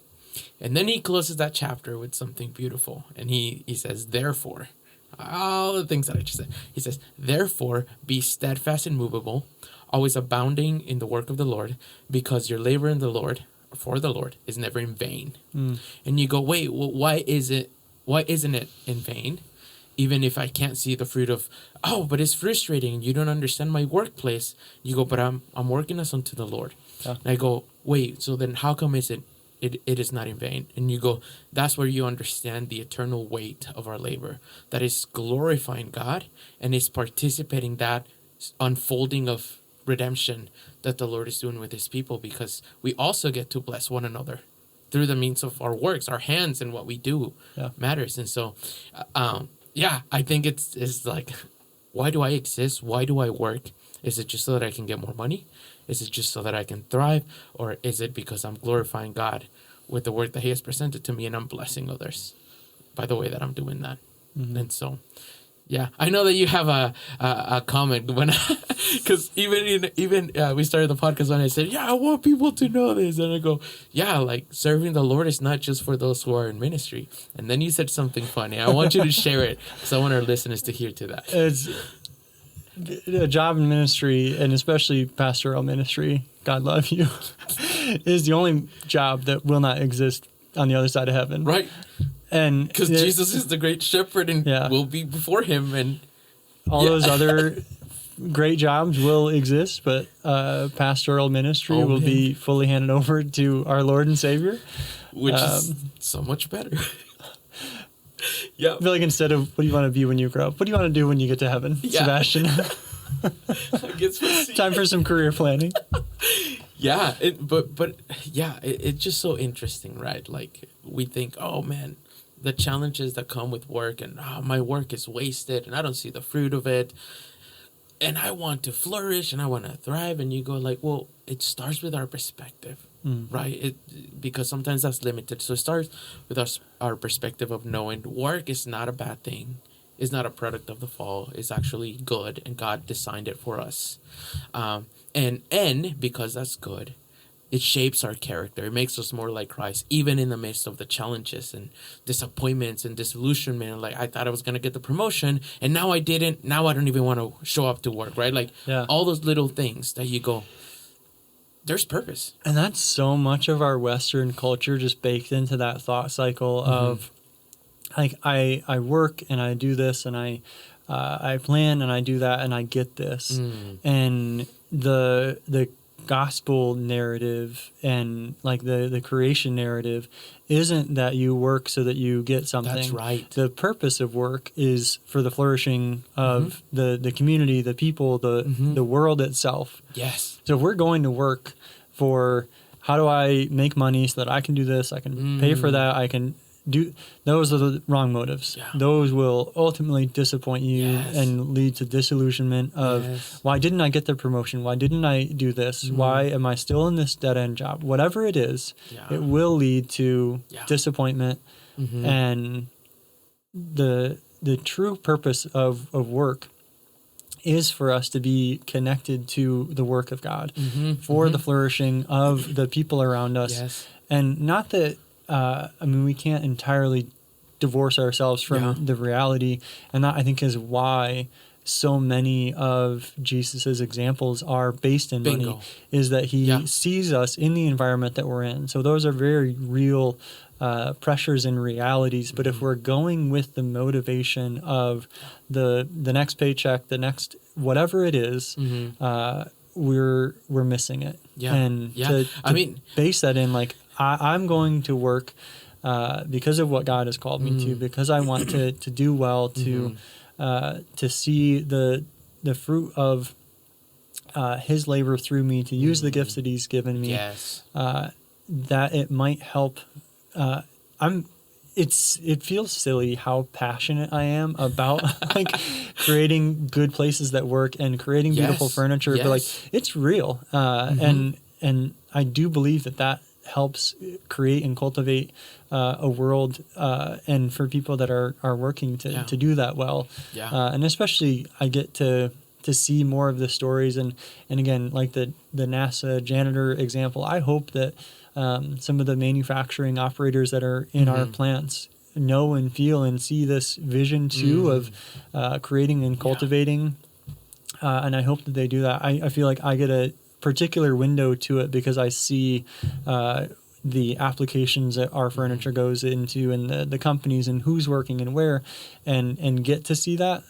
And then he closes that chapter with something beautiful, and he says, therefore, all the things that I just said. He says, therefore, be steadfast and immovable, always abounding in the work of the Lord, because your labor in the Lord, for the Lord, is never in vain. And you go, wait, well, why isn't it in vain? Even if I can't see the fruit of, but it's frustrating. You don't understand my workplace. You go, but I'm working as unto the Lord. And I go, wait, so then how come is it it is not in vain. And you go, that's where you understand the eternal weight of our labor, that is glorifying God and is participating that unfolding of redemption that the Lord is doing with his people, because we also get to bless one another through the means of our works, our hands, and what we do matters. And so, I think it's like, why do I exist? Why do I work? Is it just so that I can get more money? Is it just so that I can thrive? Or is it because I'm glorifying God with the work that he has presented to me, and I'm blessing others by the way that I'm doing that? Mm-hmm. And so, I know that you have a comment when, because even we started the podcast when I said, I want people to know this. And I go, like serving the Lord is not just for those who are in ministry. And then you said something funny. I want you to share it because I want our listeners to hear to that. It's a job in ministry, and especially pastoral ministry, God love you, is the only job that will not exist on the other side of heaven. Right. And because Jesus is the great shepherd, and we'll be before him, and all those other great jobs will exist, but pastoral ministry will be fully handed over to our Lord and Savior, which is so much better. I feel like instead of what do you want to be when you grow up, what do you want to do when you get to heaven, Sebastian? Time for some career planning. It's just so interesting, right? Like we think, oh man, the challenges that come with work, and my work is wasted and I don't see the fruit of it, and I want to flourish and I want to thrive. And you go like, well, it starts with our perspective. Right? Because sometimes that's limited. So it starts with our perspective of knowing work is not a bad thing. It's not a product of the fall. It's actually good, and God designed it for us. And because that's good, it shapes our character. It makes us more like Christ, even in the midst of the challenges and disappointments and disillusionment. Like, I thought I was going to get the promotion, and now I didn't. Now I don't even want to show up to work, right? Like, all those little things that you go, there's purpose. And that's so much of our Western culture just baked into that thought cycle of, like, I work and I do this and I plan and I do that and I get this. And the gospel narrative and like the creation narrative isn't that you work so that you get something. That's right. The purpose of work is for the flourishing of the community, the people, the world itself. Yes. So if we're going to work for how do I make money so that I can do this, I can pay for that, I can do, those are the wrong motives. Yeah. Those will ultimately disappoint you and lead to disillusionment of why didn't I get the promotion? Why didn't I do this? Why am I still in this dead-end job? Whatever it is, it will lead to disappointment. And the true purpose of work is for us to be connected to the work of God for the flourishing of the people around us. And not that, we can't entirely divorce ourselves from the reality. And that, I think, is why so many of Jesus's examples are based in money, is that he sees us in the environment that we're in. So those are very real pressures and realities. But if we're going with the motivation of the next paycheck, the next whatever it is, we're missing it. To base that in, like, I'm going to work because of what God has called me to, because I want to do well, to see the fruit of His labor through me, to use the gifts that He's given me. That it might help. It feels silly how passionate I am about like creating good places that work and creating beautiful furniture, but like it's real, and I do believe that helps create and cultivate a world, and for people that are working to do that well, and especially I get to see more of the stories, and again, like the NASA janitor example, I hope that some of the manufacturing operators that are in our plants know and feel and see this vision too of creating and cultivating, and I hope that they do that. I feel like I get a particular window to it because I see the applications that our furniture goes into, and the companies and who's working and where, and get to see that.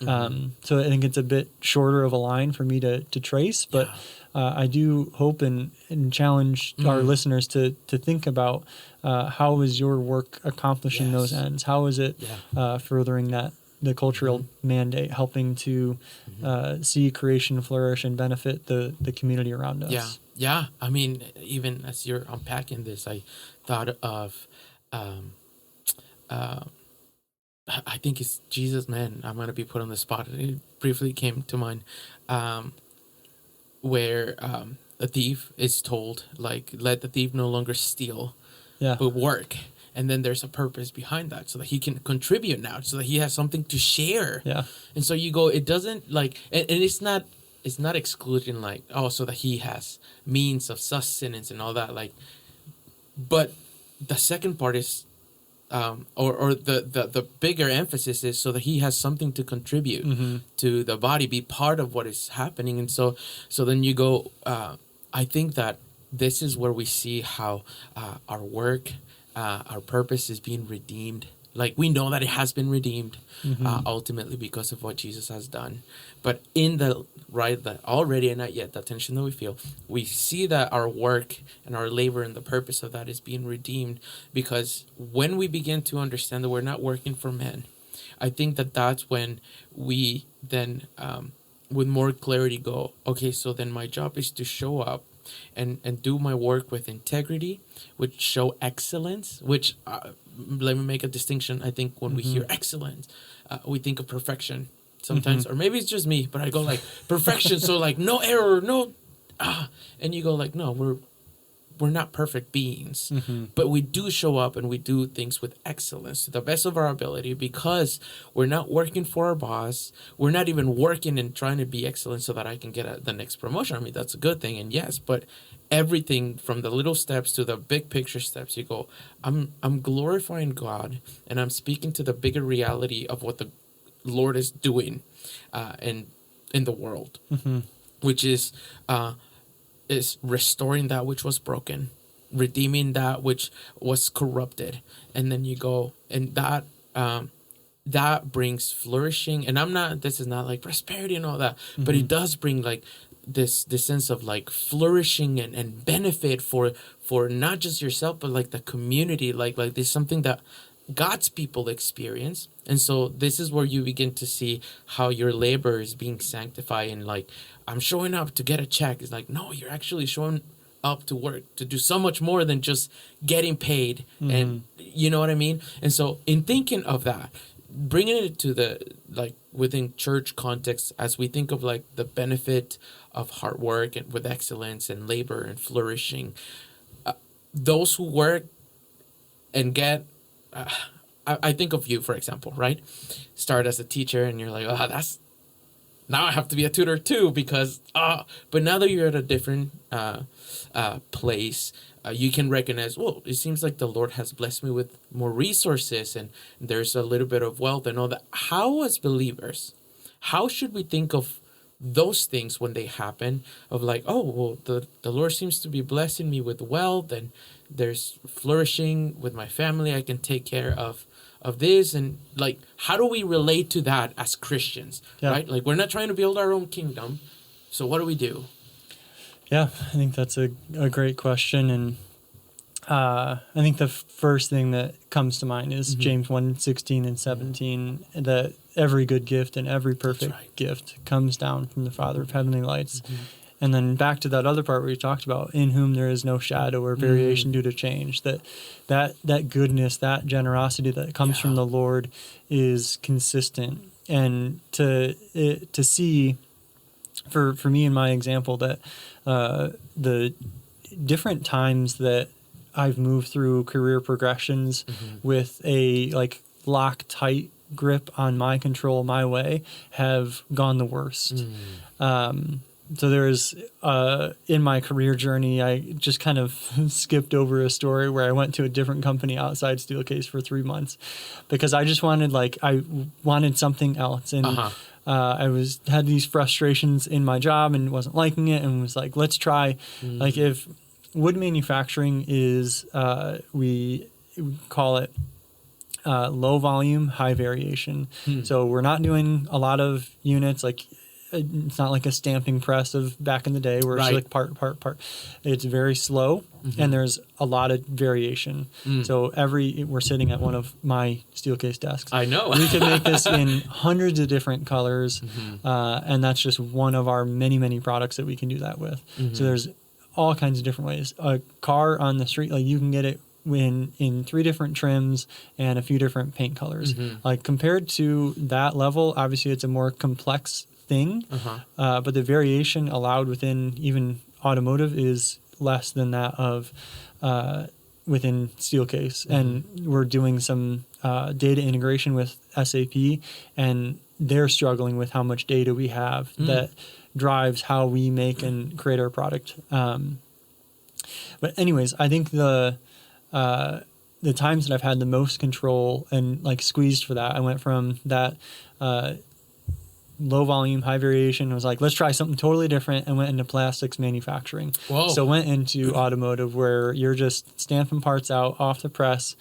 So I think it's a bit shorter of a line for me to trace, but I do hope and challenge our listeners to think about how is your work accomplishing those ends? How is it furthering the cultural mandate, helping to see creation flourish and benefit the community around us? Yeah. I mean, even as you're unpacking this, I thought of, I think it's Jesus, man. I'm going to be put on the spot. It briefly came to mind, where a thief is told, like, let the thief no longer steal, but work. And then there's a purpose behind that, so that he can contribute now, so that he has something to share. And so you go, it doesn't like, and it's not excluding like, oh, so that he has means of sustenance and all that, like, but the second part is, or the bigger emphasis is so that he has something to contribute to the body, be part of what is happening. And so then you go, I think that this is where we see how our work, our purpose is being redeemed. Like, we know that it has been redeemed ultimately because of what Jesus has done. But in the already and not yet, the tension that we feel, we see that our work and our labor and the purpose of that is being redeemed, because when we begin to understand that we're not working for men, I think that that's when we then with more clarity go, okay, so then my job is to show up and do my work with integrity, which show excellence, which let me make a distinction. I think when we hear excellence, we think of perfection sometimes, or maybe it's just me, but I go like perfection. So like no error, and you go like, no, we're not perfect beings, but we do show up and we do things with excellence to the best of our ability, because we're not working for our boss. We're not even working and trying to be excellent so that I can get the next promotion. I mean, that's a good thing. And yes, but everything from the little steps to the big picture steps, you go, I'm glorifying God, and I'm speaking to the bigger reality of what the Lord is doing in the world, which is restoring that which was broken, redeeming that which was corrupted. And then you go, and that brings flourishing. And this is not like prosperity and all that, but it does bring like this sense of like flourishing and benefit for not just yourself, but like the community. Like there's something that God's people experience. And so this is where you begin to see how your labor is being sanctified, and like, I'm showing up to get a check. It's like, no, you're actually showing up to work, to do so much more than just getting paid. And you know what I mean? And so in thinking of that, bringing it to the, like, within church context, as we think of like the benefit of hard work and with excellence and labor and flourishing, those who work and get, I think of you, for example, right? Start as a teacher and you're like, now I have to be a tutor too, because, but now that you're at a different place, you can recognize, well, it seems like the Lord has blessed me with more resources, and there's a little bit of wealth and all that. How, as believers, how should we think of those things when they happen, of like, oh, well, the Lord seems to be blessing me with wealth, and there's flourishing with my family. I can take care of this. And like, how do we relate to that as Christians, right? Like, we're not trying to build our own kingdom. So what do we do? Yeah, I think that's a great question. And I think the first thing that comes to mind is James 1:16 and 17, that every good gift and every perfect gift comes down from the Father of heavenly lights. And then back to that other part where you talked about, in whom there is no shadow or variation due to change, that goodness, that generosity that comes from the Lord is consistent. And to see, for me in my example, that the different times that I've moved through career progressions with a like Loctite grip on my control, my way, have gone the worst. So there's, in my career journey, I just kind of skipped over a story where I went to a different company outside Steelcase for 3 months because I just wanted, I wanted something else. And I had these frustrations in my job and wasn't liking it, and was like, let's try, like, if wood manufacturing is, we call it low volume, high variation. So we're not doing a lot of units. Like, it's not like a stamping press of back in the day where it's like part. It's very slow, and there's a lot of variation. So we're sitting at one of my Steelcase desks. I know. We could make this in hundreds of different colors, and that's just one of our many, many products that we can do that with. So there's all kinds of different ways. A car on the street, like, you can get it in 3 different trims and a few different paint colors. Like, compared to that level, obviously it's a more complex thing, but the variation allowed within even automotive is less than that of within Steelcase. And we're doing some data integration with SAP, and they're struggling with how much data we have that drives how we make and create our product. But anyways, I think the times that I've had the most control and like squeezed for that, I went from that low volume, high variation. I was like, let's try something totally different, and went into plastics manufacturing. Whoa. So went into automotive, where you're just stamping parts out off the press,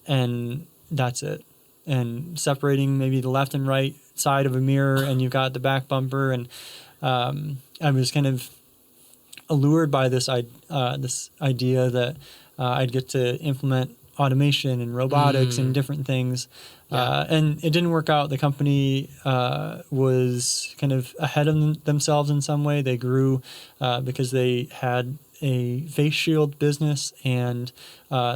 and that's it. And separating maybe the left and right side of a mirror, and you've got the back bumper. And I was kind of allured by this idea that I'd get to implement automation and robotics and different things. And it didn't work out. The company was kind of ahead of themselves in some way. They grew because they had a face shield business and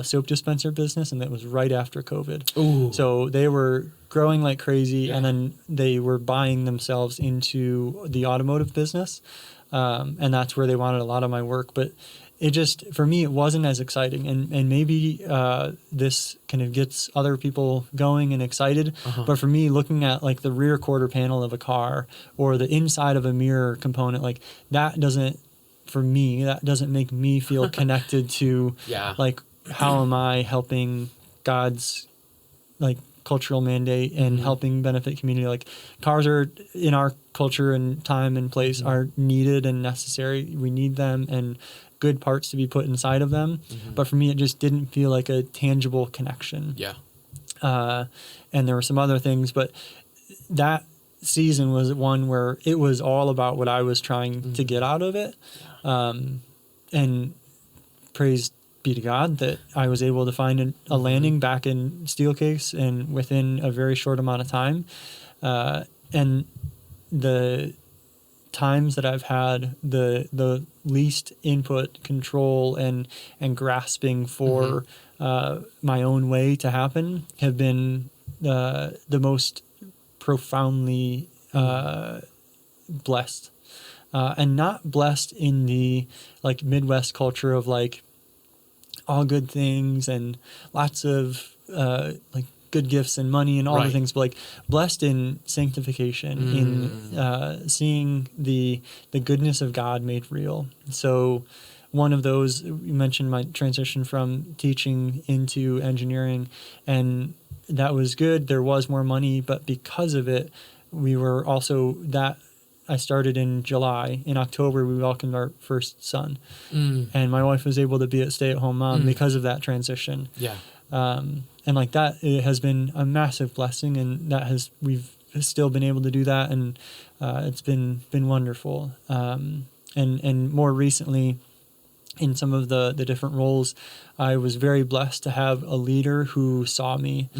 soap dispenser business, and that was right after COVID. Ooh. So they were growing like crazy, and then they were buying themselves into the automotive business, and that's where they wanted a lot of my work. But it just, for me, it wasn't as exciting. And maybe this kind of gets other people going and excited. But for me, looking at like the rear quarter panel of a car or the inside of a mirror component, like that doesn't make me feel connected to like, how am I helping God's like cultural mandate and helping benefit community. Like, cars are, in our culture and time and place, are needed and necessary. We need them and good parts to be put inside of them. But for me, it just didn't feel like a tangible connection. And there were some other things, but that season was one where it was all about what I was trying to get out of it. And praise be to God that I was able to find a landing back in Steelcase, and within a very short amount of time. And the times that I've had the least input, control, and grasping for my own way to happen have been the most profoundly blessed. And not blessed in the like Midwest culture of like all good things and lots of like good gifts and money and all the things, but like blessed in sanctification, in seeing the goodness of God made real. So one of those, you mentioned my transition from teaching into engineering, and that was good. There was more money, but because of it, we were also that. I started in July. In October, we welcomed our first son. And my wife was able to be a stay-at-home mom because of that transition. And like that, it has been a massive blessing, and we've still been able to do that, and it's been wonderful. And more recently, in some of the different roles, I was very blessed to have a leader who saw me.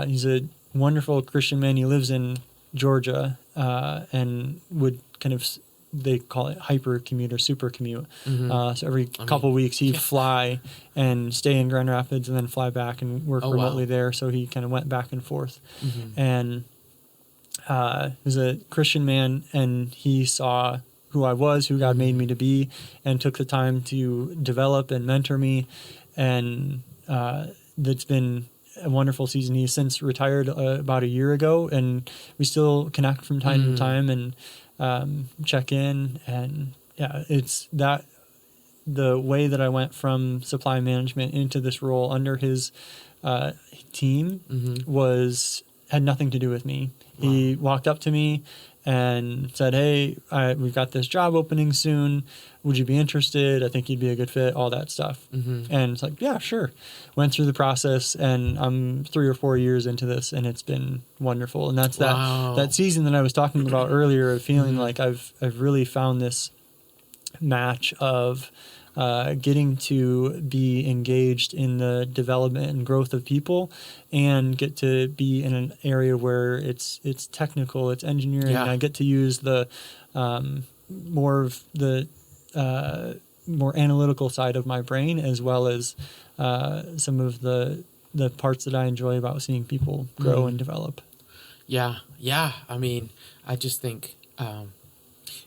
He's a wonderful Christian man. He lives in Georgia, and would kind of, they call it hyper commute or super commute. So every couple weeks he'd fly and stay in Grand Rapids and then fly back and work remotely there. So he kind of went back and forth. And he was a Christian man, and he saw who I was, who God made me to be, and took the time to develop and mentor me. And that's been a wonderful season. He's since retired about a year ago, and we still connect from time to time and check in. And it's that the way that I went from supply management into this role under his team had nothing to do with me. He walked up to me and said, hey, we've got this job opening soon. Would you be interested? I think you'd be a good fit, all that stuff. And it's like, yeah, sure. Went through the process, and I'm 3 or 4 years into this, and it's been wonderful. And that's that season that I was talking about earlier of feeling like I've really found this match of getting to be engaged in the development and growth of people, and get to be in an area where it's technical, it's engineering. Yeah. I get to use the more of the more analytical side of my brain, as well as some of the parts that I enjoy about seeing people grow and develop. Yeah. I mean, I just think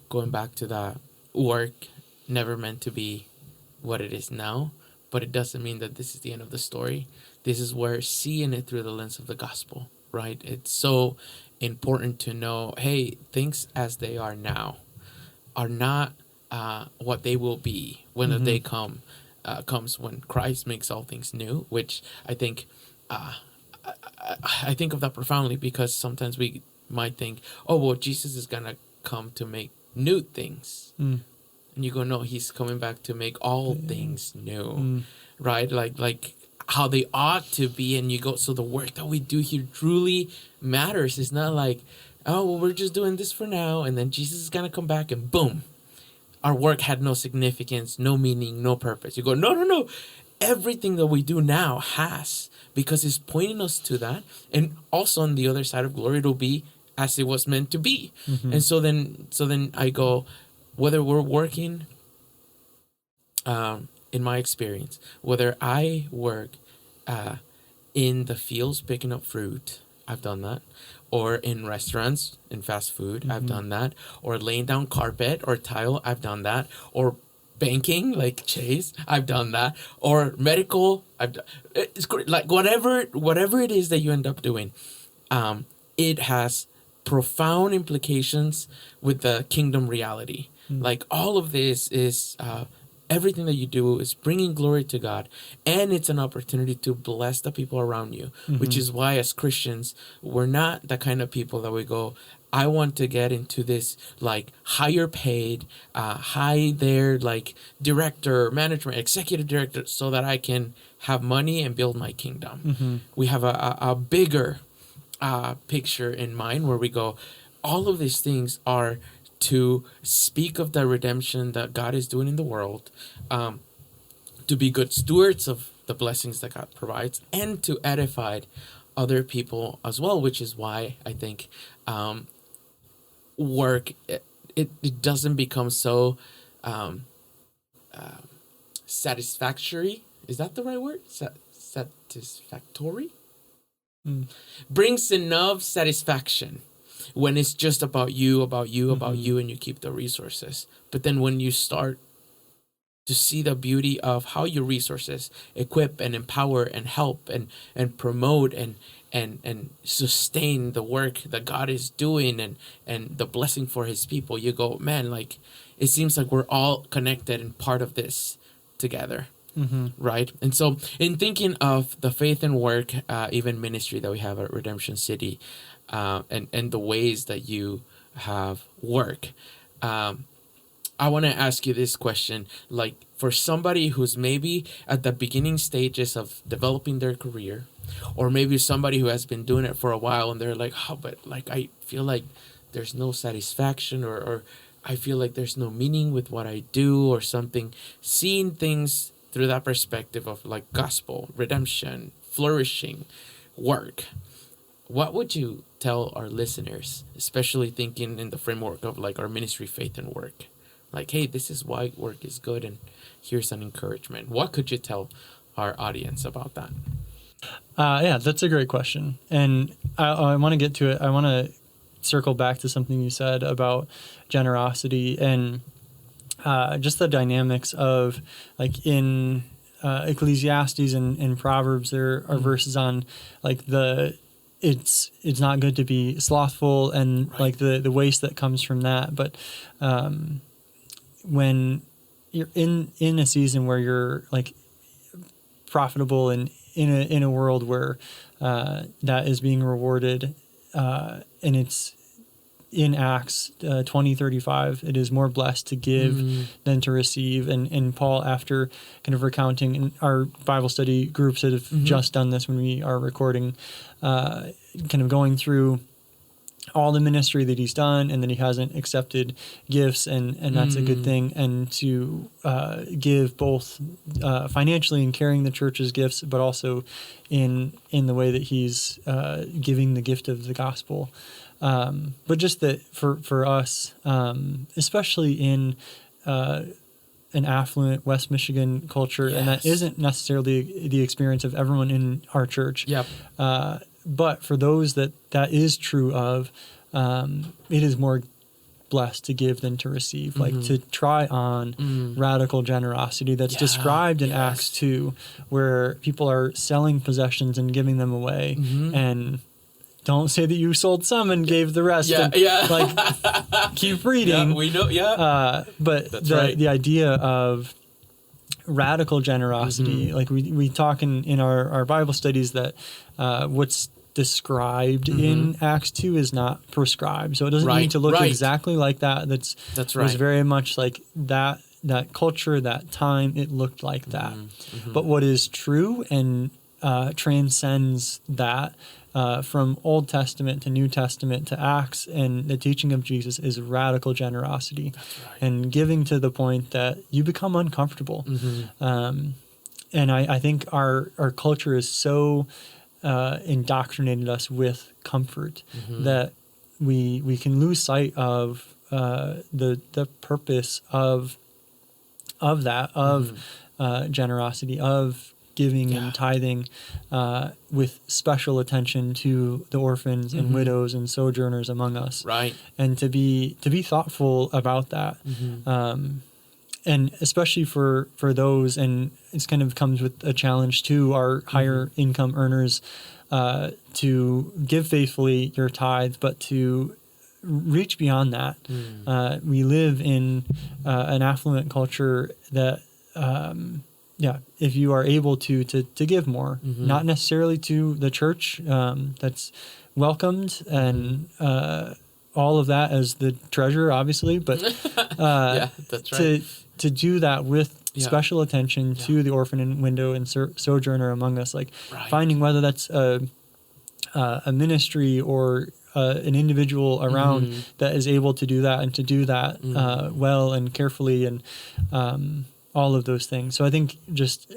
going back to that, work never meant to be what it is now, but it doesn't mean that this is the end of the story. This is where seeing it through the lens of the gospel, right? It's so important to know, hey, things as they are now are not what they will be when the day comes when Christ makes all things new, which I think I think of that profoundly, because sometimes we might think, oh, well, Jesus is going to come to make new things. And you go, no, he's coming back to make all things new, right? Like how they ought to be. And you go, so the work that we do here truly matters. It's not like, oh, well, we're just doing this for now, and then Jesus is going to come back and boom, our work had no significance, no meaning, no purpose. You go, no. Everything that we do now has, because it's pointing us to that. And also on the other side of glory, it'll be as it was meant to be. And so then I go, whether we're working, in my experience, whether I work in the fields picking up fruit, I've done that, or in restaurants, in fast food, I've done that, or laying down carpet or tile, I've done that, or banking like Chase, I've done that, or medical, it's great. Like whatever it is that you end up doing, it has profound implications with the kingdom reality. Like all of this is everything that you do is bringing glory to God, and it's an opportunity to bless the people around you, which is why as Christians, we're not the kind of people that we go, I want to get into this like higher paid, high there, like director, management, executive director, so that I can have money and build my kingdom. We have a bigger picture in mind where we go, all of these things are to speak of the redemption that God is doing in the world, to be good stewards of the blessings that God provides, and to edify other people as well, which is why I think work, it doesn't become so satisfactory. Is that the right word? Satisfactory? Brings enough satisfaction when it's just about you, and you keep the resources. But then when you start to see the beauty of how your resources equip and empower and help and promote and sustain the work that God is doing and the blessing for his people, you go, man, like it seems like we're all connected and part of this together. Right. And so in thinking of the faith and work, even ministry that we have at Redemption City, and the ways that you have work, I want to ask you this question. Like for somebody who's maybe at the beginning stages of developing their career, or maybe somebody who has been doing it for a while and they're like, oh, but like I feel like there's no satisfaction, or I feel like there's no meaning with what I do or something, seeing things through that perspective of like gospel, redemption, flourishing, work. What would you tell our listeners, especially thinking in the framework of like our ministry, faith and work? Like, hey, this is why work is good, and here's an encouragement. What could you tell our audience about that? Yeah, that's a great question. And I want to get to it. I want to circle back to something you said about generosity and just the dynamics of like in Ecclesiastes and Proverbs, there are verses on like it's not good to be slothful and like the waste that comes from that. But when you're in a season where you're like profitable and in a world where that is being rewarded, and it's in Acts 20:35, it is more blessed to give than to receive. And Paul, after kind of recounting, in our Bible study groups that have just done this when we are recording, kind of going through all the ministry that he's done and that he hasn't accepted gifts, and that's a good thing. And to give both financially in carrying the church's gifts, but also in the way that he's giving the gift of the gospel. But just that for us, especially in an affluent West Michigan culture, and that isn't necessarily the experience of everyone in our church. Yep. But for those that is true of, it is more blessed to give than to receive. Like to try on radical generosity that's described in Acts 2, where people are selling possessions and giving them away, and don't say that you sold some and gave the rest. Like, keep reading. Yeah, we know. Yeah. But the idea of radical generosity, like we talk in our Bible studies that what's described in Acts 2 is not prescribed. So it doesn't need to look exactly like that. That's right. It was very much like that culture, that time, it looked like that. But what is true and transcends that, from Old Testament to New Testament to Acts and the teaching of Jesus, is radical generosity. That's right. And giving to the point that you become uncomfortable. And I think our culture is so indoctrinated us with comfort that we can lose sight of the purpose of generosity, of giving and tithing, with special attention to the orphans and widows and sojourners among us. Right. And to be thoughtful about that. And especially for those, and it's kind of comes with a challenge to our higher income earners, to give faithfully your tithe, but to reach beyond that. We live in an affluent culture that, if you are able to give more, not necessarily to the church, that's welcomed, and all of that as the treasurer, obviously, but that's right. To do that with special attention to the orphan and widow and sojourner among us, like finding whether that's a ministry or an individual around that is able to do that, and to do that well and carefully, and all of those things. So I think just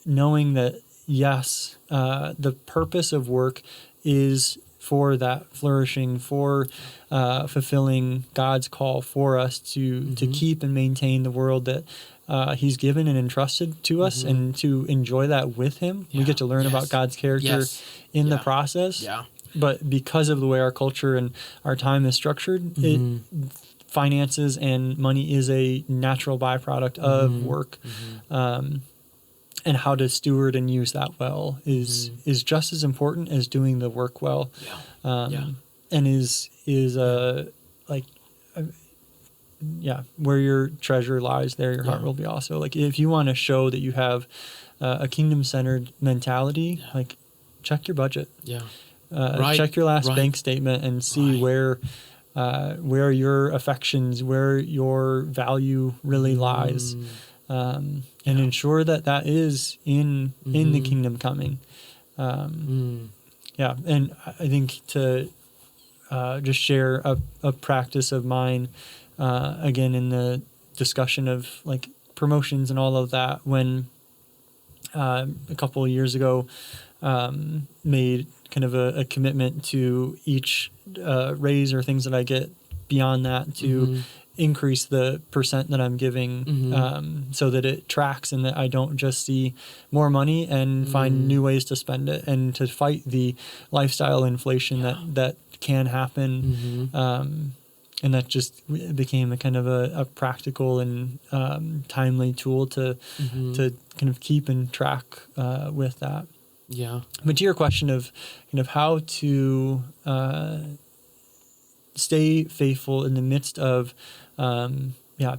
knowing that, yes, the purpose of work is for that flourishing, for fulfilling God's call for us to keep and maintain the world that He's given and entrusted to us, and to enjoy that with Him. We get to learn about God's character in the process. But because of the way our culture and our time is structured, finances and money is a natural byproduct of work. And how to steward and use that well is just as important as doing the work well. And is where your treasure lies, there your heart will be also. Like, if you want to show that you have a kingdom-centered mentality, like, check your budget. Check your last bank statement and see where your affections, where your value really lies. And ensure that is in the kingdom coming. And I think to just share a practice of mine, again, in the discussion of like promotions and all of that, when a couple of years ago made kind of a commitment to each raise or things that I get beyond that to increase the percent that I'm giving, so that it tracks, and that I don't just see more money and find new ways to spend it, and to fight the lifestyle inflation that can happen. And that just became a kind of a practical and timely tool to kind of keep and track with that. But to your question of kind of how to stay faithful in the midst of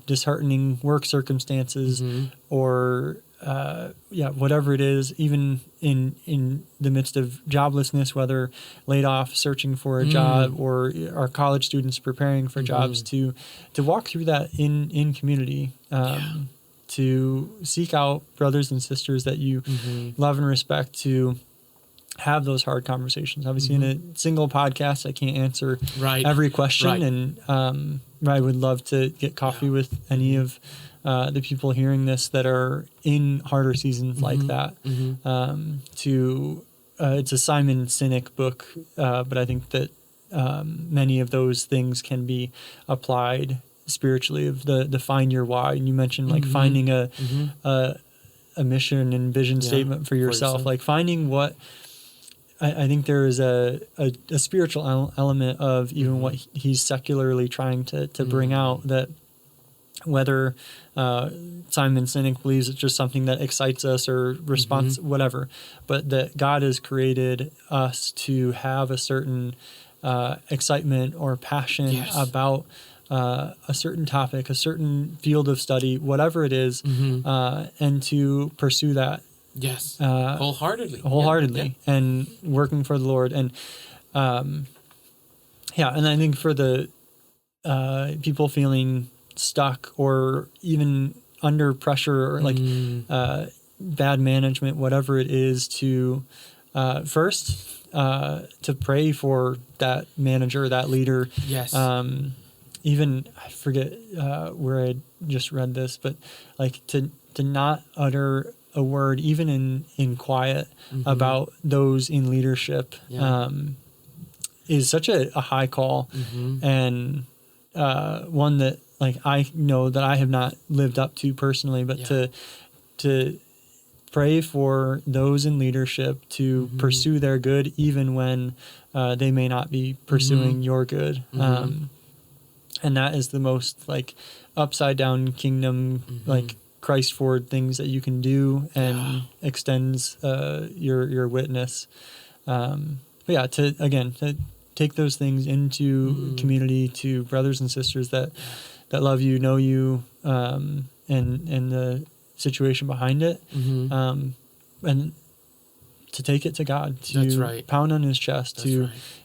disheartening work circumstances, or whatever it is, even in the midst of joblessness, whether laid off, searching for a job, or our college students preparing for jobs, to walk through that in community, to seek out brothers and sisters that you love and respect, to have those hard conversations. Obviously, in a single podcast, I can't answer every question, and I would love to get coffee with any of the people hearing this that are in harder seasons like that. It's a Simon Sinek book, but I think that many of those things can be applied spiritually, of the find your why. And you mentioned like finding a mission and vision statement for yourself, like finding what. I think there is a spiritual element of even what he's secularly trying to bring out, that whether Simon Sinek believes it's just something that excites us or response, whatever, but that God has created us to have a certain excitement or passion about a certain topic, a certain field of study, whatever it is, and to pursue that. Wholeheartedly, and working for the Lord. And and I think for the people feeling stuck or even under pressure, or like bad management, whatever it is, to first to pray for that manager, that leader. Even I forget where I just read this, but like to not utter a word, even in quiet, about those in leadership, is such a high call, and one that like I know that I have not lived up to personally, but to pray for those in leadership to pursue their good, even when they may not be pursuing your good. And that is the most like upside down kingdom, like Christ forward things that you can do, and extends your witness. To take those things into community, to brothers and sisters that love you, know you, and the situation behind it, and to take it to God, to pound on his chest,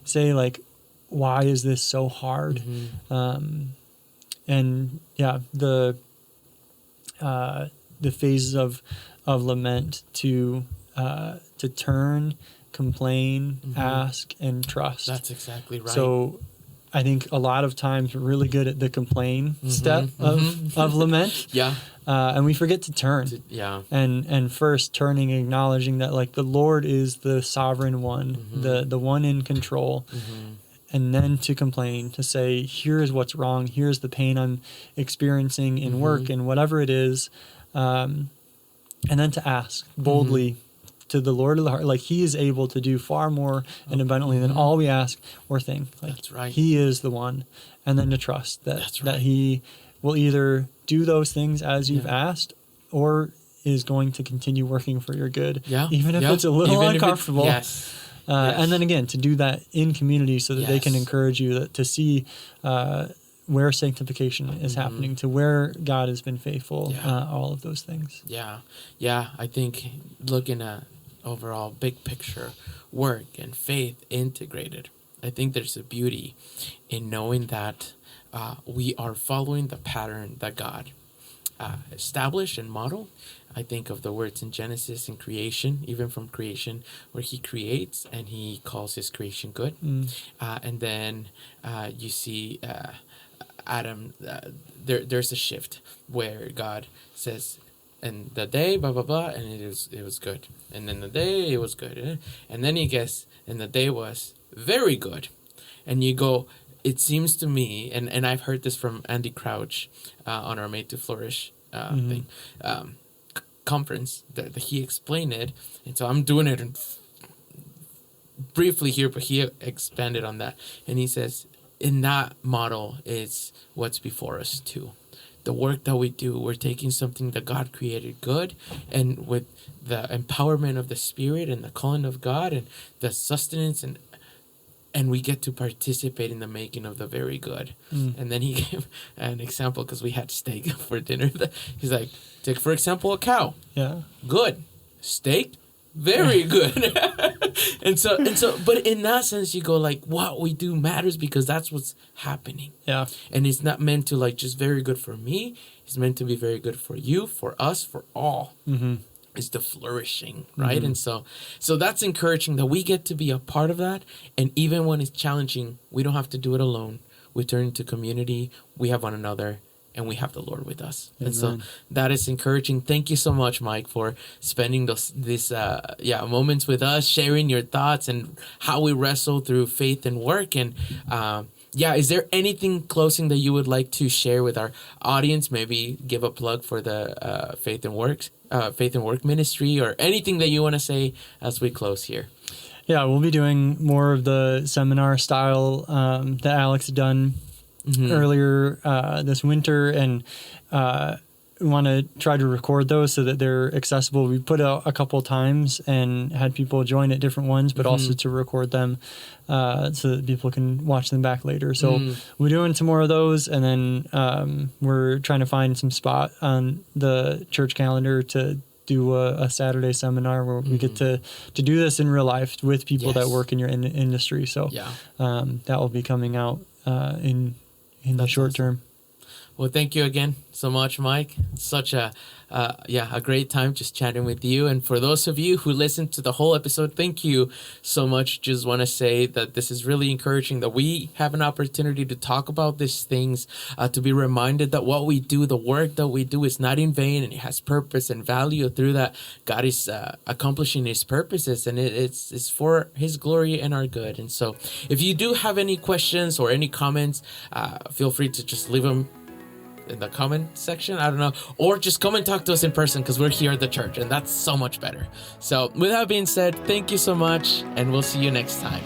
say like, why is this so hard? The phases of lament, to turn, complain, ask, and trust. That's exactly right. So I think a lot of times we're really good at the complain step of lament. And we forget to turn. And first turning, acknowledging that like the Lord is the sovereign one, the one in control. And then to complain, to say, here's what's wrong, here's the pain I'm experiencing in work and whatever it is. And then to ask boldly to the Lord of the heart, like he is able to do far more and abundantly than all we ask or think. Like he is the one. And then to trust that he will either do those things as you've asked, or is going to continue working for your good, even if it's a little uncomfortable. And then again, to do that in community, so that they can encourage you to see where sanctification is happening, to where God has been faithful, all of those things. I think looking at overall big picture, work and faith integrated, I think there's a beauty in knowing that we are following the pattern that God established and modeled. I think of the words in Genesis and creation, even from creation, where he creates and he calls his creation good. And then you see Adam, there's a shift where God says, and the day, blah, blah, blah, and it was good. And then the day, it was good. And then he gets, and the day was very good. And you go, it seems to me, and I've heard this from Andy Crouch on our Made to Flourish thing, conference, that he explained it. And so I'm doing it briefly here, but he expanded on that. And he says, in that model is what's before us too. The work that we do, we're taking something that God created good, and with the empowerment of the Spirit and the calling of God and the sustenance and and we get to participate in the making of the very good. And then he gave an example because we had steak for dinner. He's like, take for example a cow. Yeah. Good. Steak. Very good. and so but in that sense you go like what we do matters because that's what's happening. Yeah. And it's not meant to like just very good for me. It's meant to be very good for you, for us, for all. Is the flourishing, right? And so that's encouraging that we get to be a part of that. And even when it's challenging, we don't have to do it alone. We turn to community. We have one another. And we have the Lord with us. Amen. And so that is encouraging. Thank you so much, Mike, for spending these moments with us, sharing your thoughts and how we wrestle through faith and work. And is there anything closing that you would like to share with our audience? Maybe give a plug for the Faith and Work ministry, or anything that you want to say as we close here. Yeah, we'll be doing more of the seminar style that Alex had done earlier this winter, and we want to try to record those so that they're accessible. We put out a couple times and had people join at different ones, but also to record them so that people can watch them back later. So we're doing some more of those, and then we're trying to find some spot on the church calendar to do a Saturday seminar where we get to do this in real life with people that work in your industry. So that will be coming out in the short term. Well, thank you again so much, Mike. Such a great time just chatting with you. And for those of you who listened to the whole episode, thank you so much. Just want to say that this is really encouraging that we have an opportunity to talk about these things, to be reminded that what we do, the work that we do is not in vain, and it has purpose and value. Through that, God is accomplishing his purposes, and it's for his glory and our good. And so if you do have any questions or any comments, feel free to just leave them in the comment section, I don't know, or just come and talk to us in person because we're here at the church, and that's so much better. So with that being said, thank you so much, and we'll see you next time.